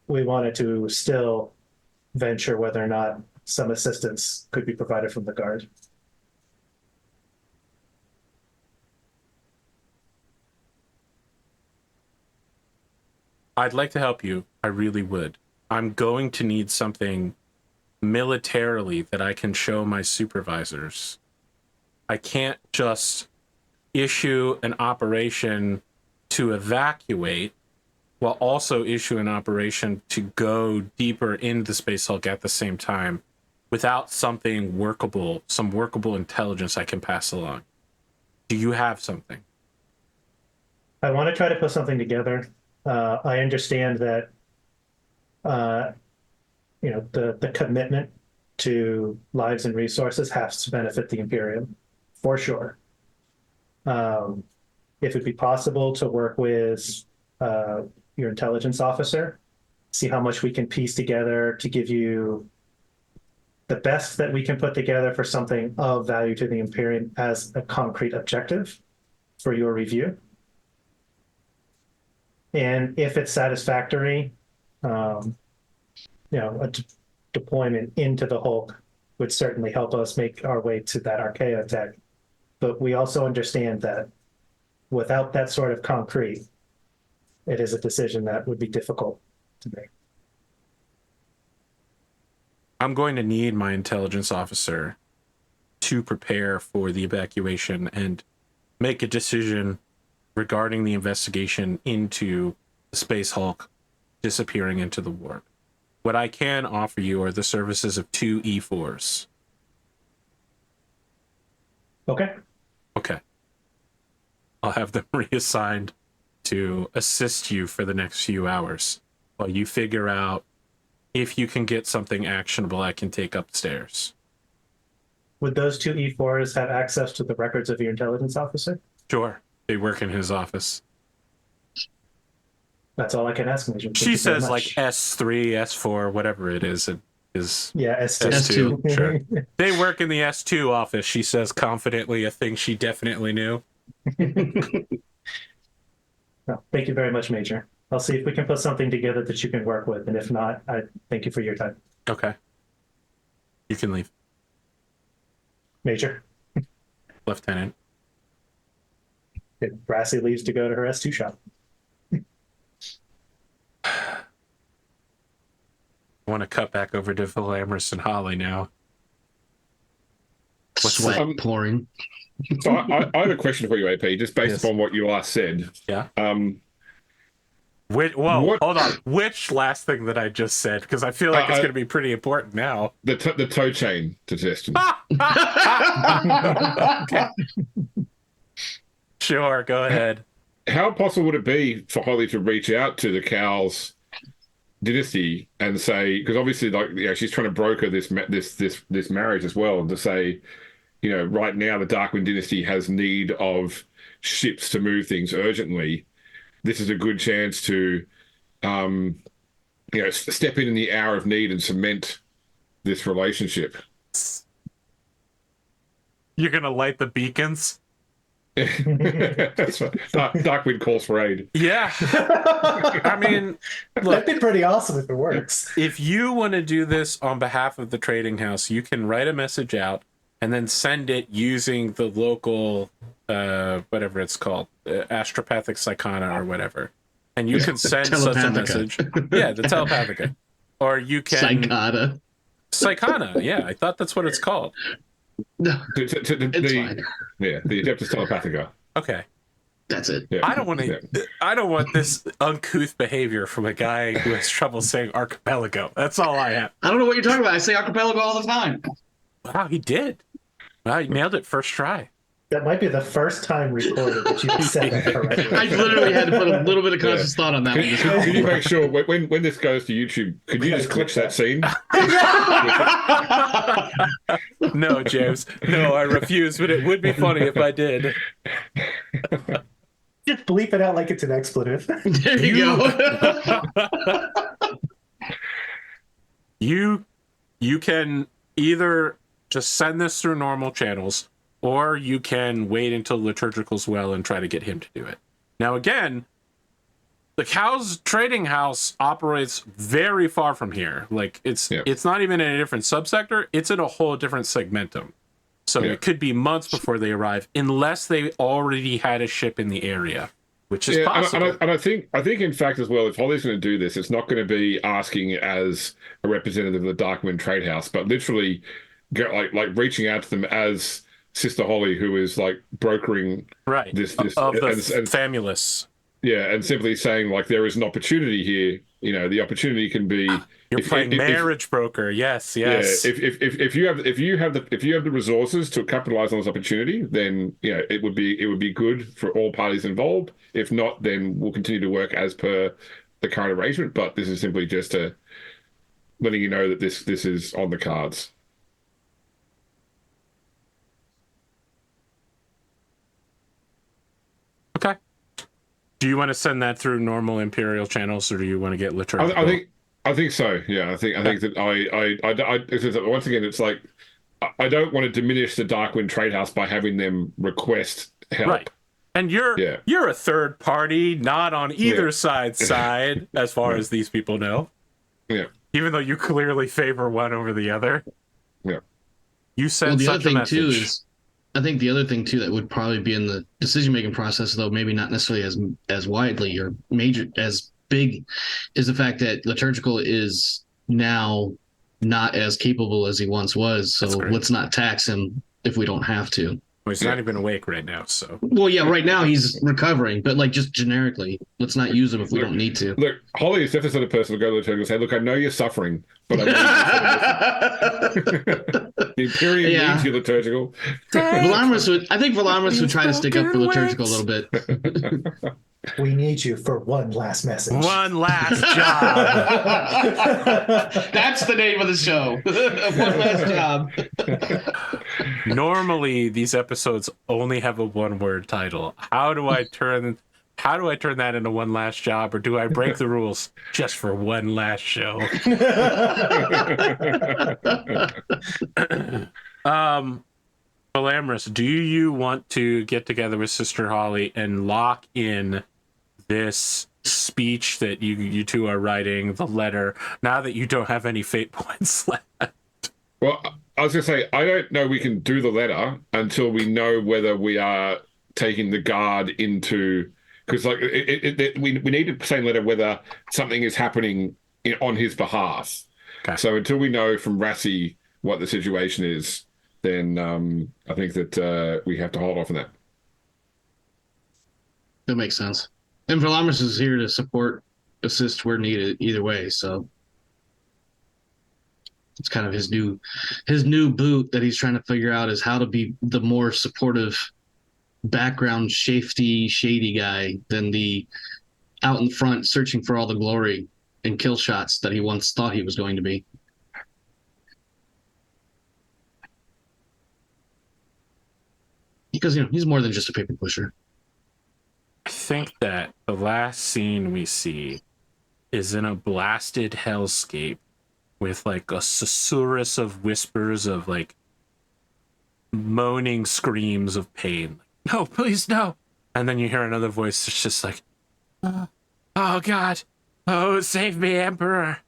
we wanted to still venture whether or not some assistance could be provided from the guard. I'd like to help you. I really would. I'm going to need something militarily that I can show my supervisors. I can't just issue an operation to evacuate while also issue an operation to go deeper into the Space Hulk at the same time without something workable, some workable intelligence I can pass along. Do you have something? I want to try to put something together. I understand that the commitment to lives and resources has to benefit the Imperium, for sure. If it'd be possible to work with your intelligence officer, see how much we can piece together to give you the best that we can put together for something of value to the Imperium as a concrete objective for your review. And if it's satisfactory, a deployment into the Hulk would certainly help us make our way to that archaeotech. But we also understand that without that sort of concrete, it is a decision that would be difficult to make. I'm going to need my intelligence officer to prepare for the evacuation and make a decision regarding the investigation into the Space Hulk disappearing into the warp. What I can offer you are the services of 2 E4s. Okay. Okay. I'll have them reassigned to assist you for the next few hours while you figure out if you can get something actionable I can take upstairs. Would those 2 E4s have access to the records of your intelligence officer? Sure. They work in his office. That's all I can ask, Major. She says like S3, S4, whatever it is. It is S2. S2. Sure. They work in the S2 office, she says confidently, a thing she definitely knew. Well, thank you very much, Major. I'll see if we can put something together that you can work with, and if not, I thank you for your time. Okay. You can leave. Major. Lieutenant. Rassie leaves to go to her S2 shop. I want to cut back over to Velamris and Holly now. Sweat pouring. So I have a question for you, AP, just based upon what you last said. Yeah. Whoa, hold on. Which last thing that I just said? Because I feel like it's going to be pretty important now. The toe chain suggestion. Okay. Sure, go ahead. How possible would it be for Holly to reach out to the Cowles dynasty and say, because obviously, like, she's trying to broker this marriage as well, and to say, right now the Darkwind dynasty has need of ships to move things urgently. This is a good chance to, step in the hour of need and cement this relationship. You're gonna light the beacons. That's what Darkwind calls for aid. Yeah. I mean, look, that'd be pretty awesome if it works. If you want to do this on behalf of the trading house, you can write a message out and then send it using the local, whatever it's called, astropathic psychana or whatever. And you can send such a message. Yeah, the telepathica. Or you can... Psychana, yeah. I thought that's what it's called. No, it's fine. Yeah, the Adeptus Telepathica. Okay. That's it. Yeah. I don't want this uncouth behavior from a guy who has trouble saying archipelago. That's all I have. I don't know what you're talking about. I say archipelago all the time. Wow, he did. Wow, he nailed it first try. That might be the first time recorded that you said that correctly. I literally had to put a little bit of conscious thought on that one. Can you make sure when this goes to YouTube, could you just glitch that scene? No, James. No, I refuse, but it would be funny if I did. Just bleep it out like it's an expletive. There you go. You can either just send this through normal channels, or you can wait until Liturgical's well and try to get him to do it. Now, again, the Cow's trading house operates very far from here. Like, it's not even in a different subsector. It's in a whole different segmentum. So it could be months before they arrive, unless they already had a ship in the area, which is possible. And I think in fact as well, if Holly's going to do this, it's not going to be asking as a representative of the Darkwind trade house, but literally like reaching out to them as Sister Holly, who is like brokering this of the Famulus. Yeah, and simply saying like there is an opportunity here. The opportunity can be you're playing marriage broker. Yes. Yeah, if you have the resources to capitalize on this opportunity, then it would be good for all parties involved. If not, then we'll continue to work as per the current arrangement. But this is simply just letting you know that this is on the cards. Okay. Do you want to send that through normal Imperial channels, or do you want to get liturgical? I think so. Yeah, I think that I once again, it's like I don't want to diminish the Darkwind trade house by having them request help. Right. And you're a third party, not on either side's side, as far as these people know. Yeah. Even though you clearly favor one over the other. Yeah. You send such a message. Too is, I think the other thing too that would probably be in the decision-making process, though maybe not necessarily as widely or as big, is the fact that Liturgical is now not as capable as he once was. So let's not tax him if we don't have to. Well, he's not even awake right now, so. Well, yeah, right now he's recovering, but like just generically, let's not use him if we don't need to. Look, Holly is definitely the person to go to Liturgical and say, "Look, I know you're suffering, but I need you the Imperium needs you, Liturgical." I think Velamris would try to stick up for Liturgical a little bit. We need you for one last message. One last job. That's the name of the show. One last job. Normally, these episodes only have a one-word title. How do I turn that into one last job, or do I break the rules just for one last show? Velamris, do you want to get together with Sister Holly and lock in this speech that you two are writing, the letter, now that you don't have any fate points left? Well, I was going to say, I don't know we can do the letter until we know whether we are taking the guard into... Because like we need to say in the letter whether something is happening on his behalf. Okay. So until we know from Rassie what the situation is, then I think that we have to hold off on that. That makes sense. And Velamris is here to support assist where needed either way. So it's kind of his new boot that he's trying to figure out is how to be the more supportive background shady guy than the out in front searching for all the glory and kill shots that he once thought he was going to be. Because he's more than just a paper pusher. I think that the last scene we see is in a blasted hellscape with like a susurrus of whispers of like moaning screams of pain. No, please, no. And then you hear another voice that's just like, oh God, oh, save me, Emperor.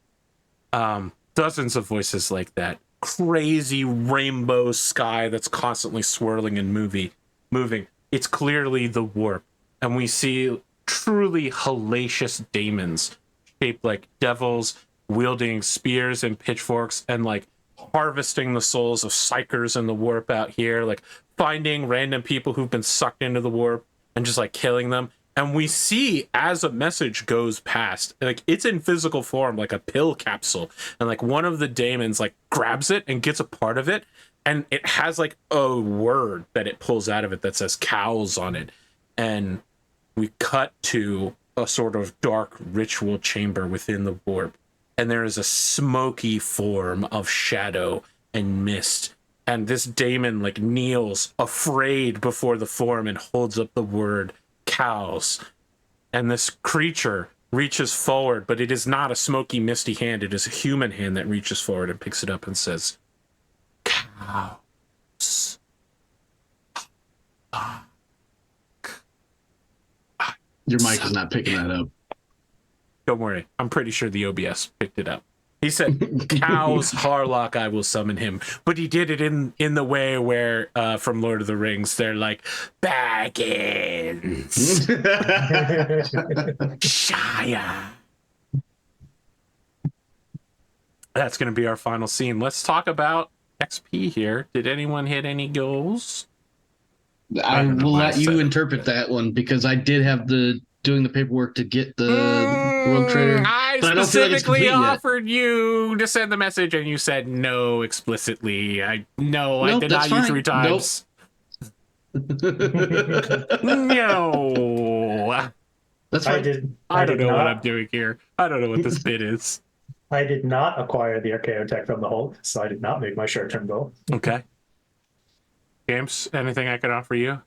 Dozens of voices like that. Crazy rainbow sky that's constantly swirling and moving. It's clearly the warp. And we see truly hellacious daemons shaped like devils, wielding spears and pitchforks and like harvesting the souls of psychers in the warp out here, like finding random people who've been sucked into the warp and just like killing them. And we see as a message goes past, like it's in physical form, like a pill capsule. And like one of the daemons like grabs it and gets a part of it. And it has like a word that it pulls out of it that says cows on it. And we cut to a sort of dark ritual chamber within the warp. And there is a smoky form of shadow and mist. And this daemon like kneels afraid before the form and holds up the word cows. And this creature reaches forward, but it is not a smoky, misty hand. It is a human hand that reaches forward and picks it up and says, cows. Your mic is not picking that up. Don't worry. I'm pretty sure the OBS picked it up. He said, cows, Harlock, I will summon him. But he did it in the way where, from Lord of the Rings, they're like, Baggins. Shia. That's going to be our final scene. Let's talk about XP here. Did anyone hit any goals? I will let you interpret that one because I did have doing the paperwork to get the Rogue Trader. I specifically offered you to send the message and you said no explicitly. I did not use 3 times. No. That's fine. I don't know what I'm doing here. I don't know what this bit is. I did not acquire the Archaeotech from the Hulk, so I did not make my short-term goal. Okay. James, anything I could offer you?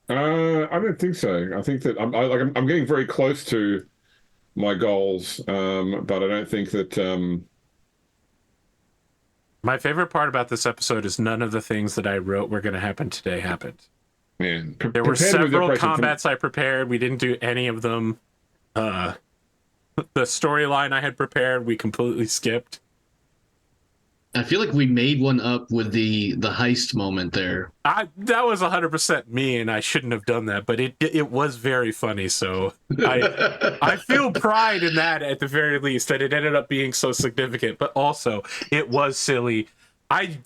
I don't think so. I think that I'm getting very close to my goals, but I don't think that. My favorite part about this episode is none of the things that I wrote were going to happen today happened. Yeah, there were several combats I prepared. We didn't do any of them. The storyline I had prepared, we completely skipped. I feel like we made one up with the heist moment there. That was 100% me, and I shouldn't have done that, but it was very funny. So I feel pride in that at the very least, that it ended up being so significant. But also, it was silly. I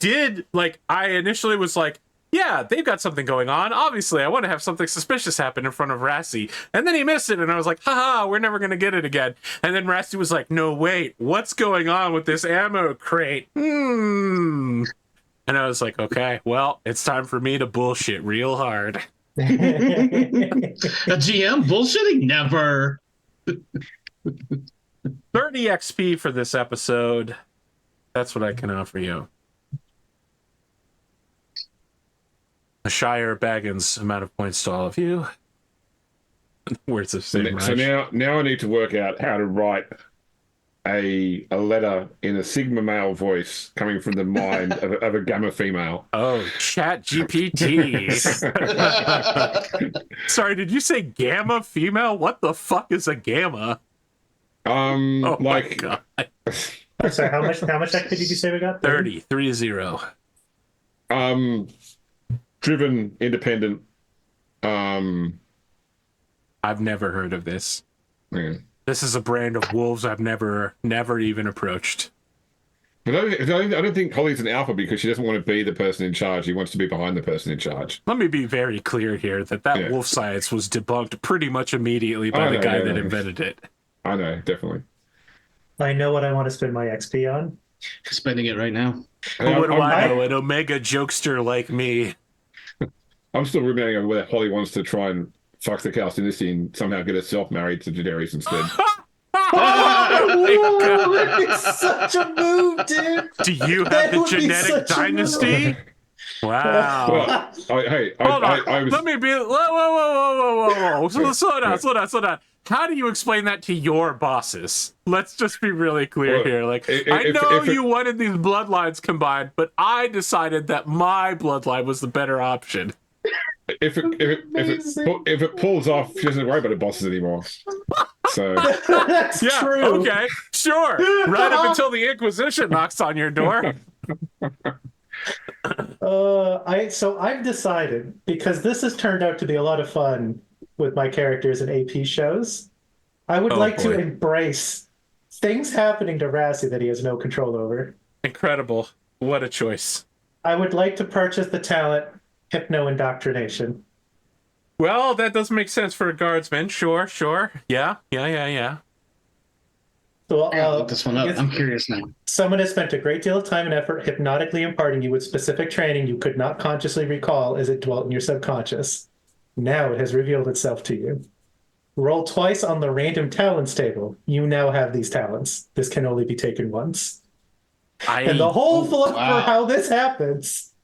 initially was like, yeah, they've got something going on. Obviously, I want to have something suspicious happen in front of Rassie. And then he missed it, and I was like, haha, we're never going to get it again. And then Rassie was like, no, wait, what's going on with this ammo crate? And I was like, okay, well, it's time for me to bullshit real hard. A GM bullshitting? Never. 30 XP for this episode. That's what I can offer you. A Shire Baggins amount of points to all of you. Words of Sam. So now I need to work out how to write a letter in a Sigma male voice coming from the mind of a Gamma female. Oh, ChatGPT. Sorry, did you say Gamma female? What the fuck is a Gamma? Oh my God. Sorry, how much XP did you say we got? 30. Driven, independent. I've never heard of this. Yeah. This is a brand of wolves I've never even approached. But I don't think Holly's an alpha because she doesn't want to be the person in charge. She wants to be behind the person in charge. Let me be very clear here that wolf science was debunked pretty much immediately by the guy that invented it. I know, definitely. I know what I want to spend my XP on. Spending it right now. Hey, What do I'm, I I'm, know? An Omega jokester like me. I'm still ruminating over whether Holly wants to try and fuck the Chaos Dynasty and somehow get herself married to Chaderius instead. Whoa, that'd be such a move, dude. Do you have That the would be genetic such a dynasty? Wow. Well, Hold on. I was. Let me be. Whoa. Slow down. How do you explain that to your bosses? Let's just be really clear Well, here. Like, if- I know if it- you wanted these bloodlines combined, but I decided that my bloodline was the better option. If it pulls off, she doesn't worry about the bosses anymore. So That's Yeah. true. Okay. Sure. Right up until the Inquisition knocks on your door. So I've decided, because this has turned out to be a lot of fun with my characters in AP shows, I would like to embrace things happening to Rassie that he has no control over. Incredible. What a choice. I would like to purchase the talent Hypno Indoctrination. Well, that does make sense for a guardsman. Sure. Yeah. So I'll look this one up. yes, I'm curious now. someone has spent a great deal of time and effort hypnotically imparting you with specific training you could not consciously recall as it dwelt in your subconscious. Now it has revealed itself to you. Roll twice on the random talents table. You now have these talents. This can only be taken once. And the whole fluff for how this happens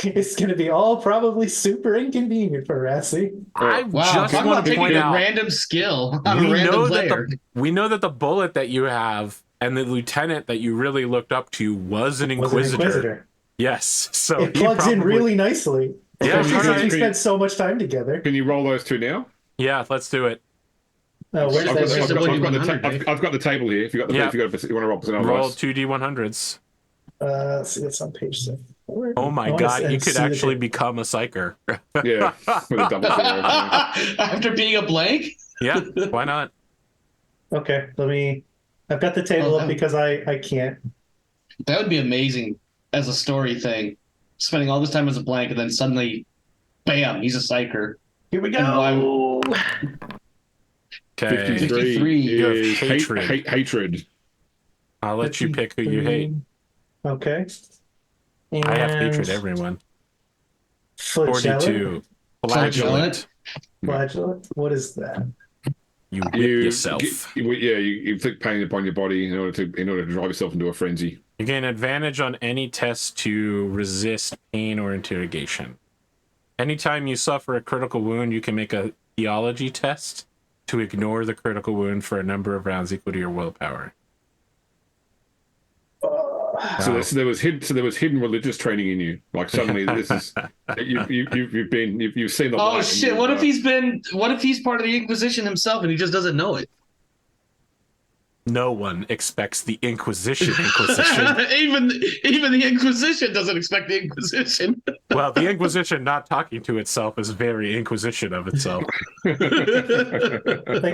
is going to be all probably super inconvenient for Rassie. I just talk want about to taking point a out random skill on a random player. we know that the bullet that you have and the lieutenant that you really looked up to was an Inquisitor. Yes, so It plugs in really nicely. Yeah, Especially since we right. spent so much time together. can you roll those two now? Yeah, let's do it. Where's I've that? got the table here. If you got the, Yeah. if you want to roll percent Roll 2d100s. Let's see, it's on page 7. Oh my god, you could actually become a psyker. Yeah, with a double thing. After being a blank? Yeah, why not? Okay, I've got the table up because I can't. That would be amazing as a story thing. Spending all this time as a blank and then suddenly, bam, he's a psyker. Here we And go. Okay, 53 You have is hatred. hatred. I'll let you pick who you hate. Okay. And I have hatred, everyone. Flagellum? 42. Flagellant. Flagellant? What is that? You whip yourself. You inflict pain upon your body in order to drive yourself into a frenzy. You gain advantage on any test to resist pain or interrogation. Anytime you suffer a critical wound, you can make a theology test to ignore the critical wound for a number of rounds equal to your willpower. So there was hidden religious training in you. Like suddenly this is you've seen the light. Oh shit! What if he's part of the Inquisition himself and he just doesn't know it? No one expects the Inquisition. even the Inquisition doesn't expect the Inquisition. Well, the Inquisition not talking to itself is very Inquisition of itself. Like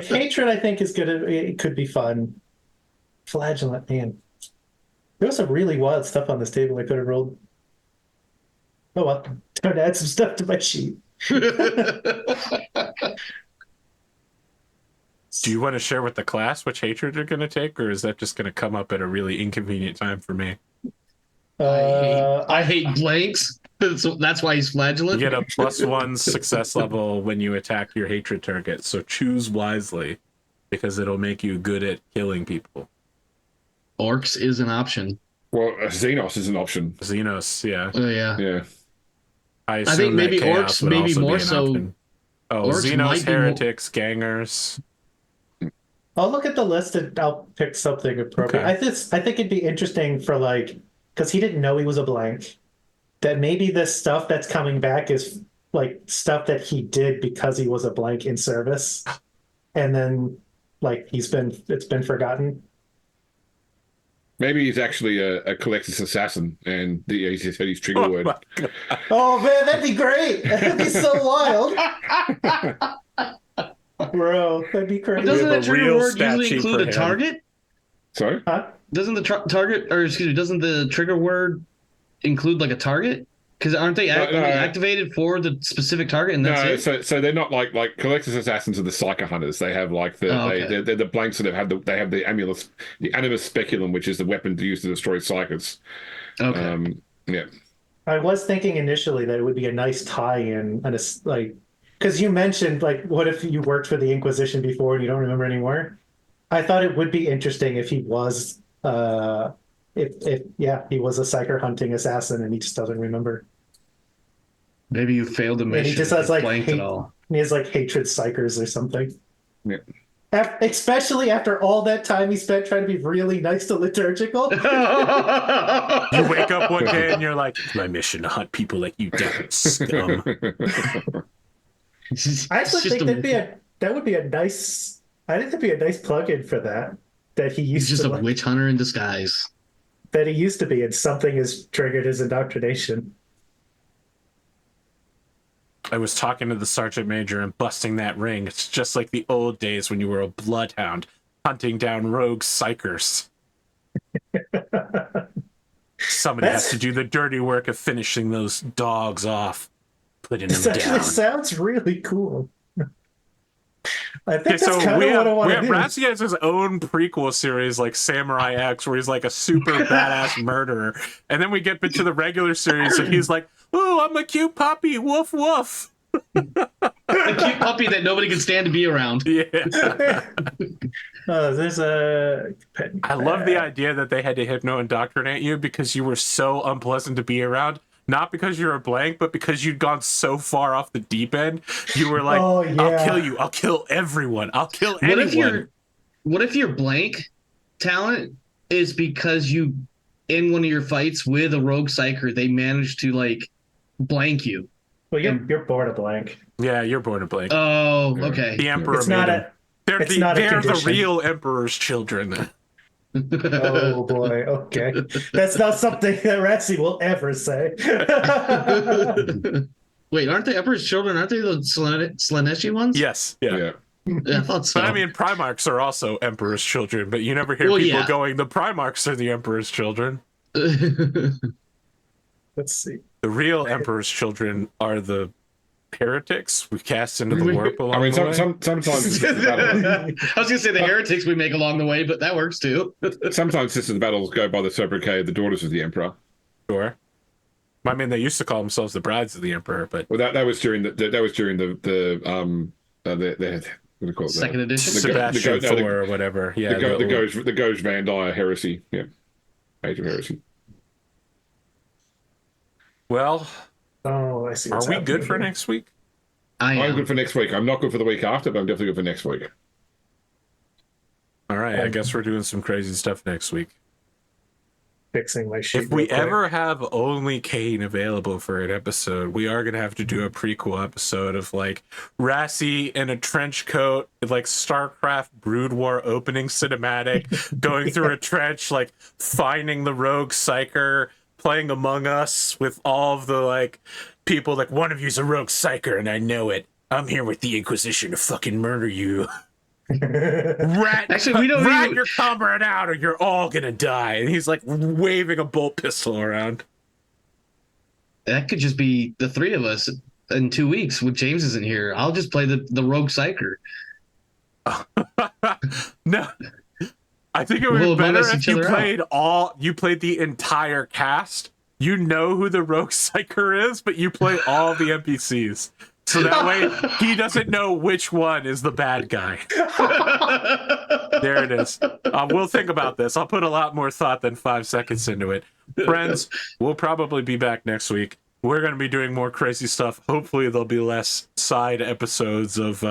hatred, I think it could be fun. Flagellant, man. There was some really wild stuff on this table I could have rolled. Oh well, time to add some stuff to my sheet. Do you want to share with the class which hatred you're going to take, or is that just going to come up at a really inconvenient time for me? I hate blanks. So that's why he's flagellant. You get a +1 success level when you attack your hatred target, so choose wisely, because it'll make you good at killing people. Orcs is an option. Well, Xenos is an option. Xenos, yeah. Oh yeah. Yeah. I I assume think maybe that chaos orcs, would maybe also be more an so. option. Oh, Orcs Xenos, might be heretics, gangers. I'll look at the list and I'll pick something appropriate. Okay. I think it'd be interesting for because he didn't know he was a blank, that maybe this stuff that's coming back is like stuff that he did because he was a blank in service, and then it's been forgotten. Maybe he's actually a Collectus assassin, and he just had his trigger word. my God. Oh man, that'd be great. That'd be so wild, bro. That'd be crazy. Doesn't have the a real trigger word stat usually sheet include for a him. target? Sorry? Huh? Doesn't the target, or excuse me, doesn't the trigger word include like a target? Because aren't they No, no. activated for the specific target? And that's No, it? so they're not like Collector's Assassins are the Psyker Hunters. They have like they're the blanks that have the Animus Speculum, which is the weapon used to destroy Psykers. Okay. Yeah. I was thinking initially that it would be a nice tie-in, and it's like, because you mentioned like, what if you worked for the Inquisition before and you don't remember anymore? I thought it would be interesting if he was, he was a psyker hunting assassin and he just doesn't remember. Maybe you failed the mission. And he just has like blanked it all. He has like hatred psychers or something. Yeah. Especially after all that time he spent trying to be really nice to liturgical. You wake up one day and you're like, my mission to hunt people like you damn scum. I actually think that would be a nice. I think that'd be a nice plug-in for that. That he used He's just to a witch hunter in disguise. That he used to be, and something has triggered his indoctrination. I was talking to the sergeant major and busting that ring. It's just like the old days when you were a bloodhound hunting down rogue psychers. Somebody has to do the dirty work of finishing those dogs off, putting them down. It sounds really cool. I think that's kind of what I want to do. Rassie has his own prequel series like Samurai X, where he's like a super badass murderer, and then we get into the regular series, and he's like, "Ooh, I'm a cute puppy, woof woof." A cute puppy that nobody can stand to be around. Yeah. There's a. I love the idea that they had to hypno-indoctrinate you because you were so unpleasant to be around. Not because you're a blank, but because you'd gone so far off the deep end. You were like, oh, yeah. I'll kill you. I'll kill everyone. I'll kill anyone. What if your blank talent is because you, in one of your fights with a rogue psyker, they managed to like blank you? Well, you're born a blank. Yeah, you're born a blank. Oh, okay. The Emperor It's made not him. They're the condition. real Emperor's children. Oh boy, okay. That's not something that Rassie will ever say. Wait, aren't the Emperor's children? Aren't they the Slaneshi ones? Yes. Yeah. I thought so. But I mean, Primarchs are also Emperor's children, but you never hear people going, the Primarchs are the Emperor's children. Let's see. The real Emperor's children are the heretics we cast into the warp along I mean, the way. sometimes I was gonna say the heretics we make along the way, but that works too. sometimes Sisters of Battles go by the sobriquet, the Daughters of the Emperor. Sure. I mean, they used to call themselves the Brides of the Emperor, but that was during the what do you call it? Second edition, Sebastian IV or whatever. Yeah, the Goj Van Dyer heresy. Yeah, Age of Heresy. Well, I see. Are we good for next week? I'm good for next week. I'm not good for the week after, but I'm definitely good for next week. All right, I guess we're doing some crazy stuff next week. Fixing my sheet. If we ever have only Kain available for an episode, we are going to have to do a prequel episode of like Rassie in a trench coat, like StarCraft Brood War opening cinematic, going through a trench, like finding the rogue psyker, playing Among Us with all of the like people, like one of you's a rogue psyker and I know it. I'm here with the Inquisition to fucking murder you. Rat your comrade out or you're all gonna die. And he's like waving a bolt pistol around. That could just be the three of us in 2 weeks when James isn't here. I'll just play the rogue psyker. No. I think it would be better if you played the entire cast. You know who the rogue psyker is, but you play all the NPCs. So that way he doesn't know which one is the bad guy. There it is. We'll think about this. I'll put a lot more thought than 5 seconds into it. Friends, we'll probably be back next week. We're going to be doing more crazy stuff. Hopefully there'll be less side episodes of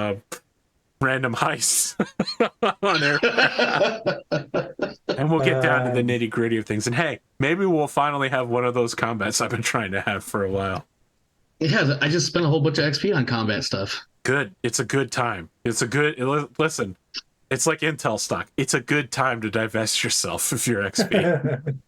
random heists on there. And we'll get down to the nitty gritty of things. And hey, maybe we'll finally have one of those combats I've been trying to have for a while. Yeah, I just spent a whole bunch of XP on combat stuff. Good. It's a good time. Listen, it's like Intel stock. It's a good time to divest yourself of your XP.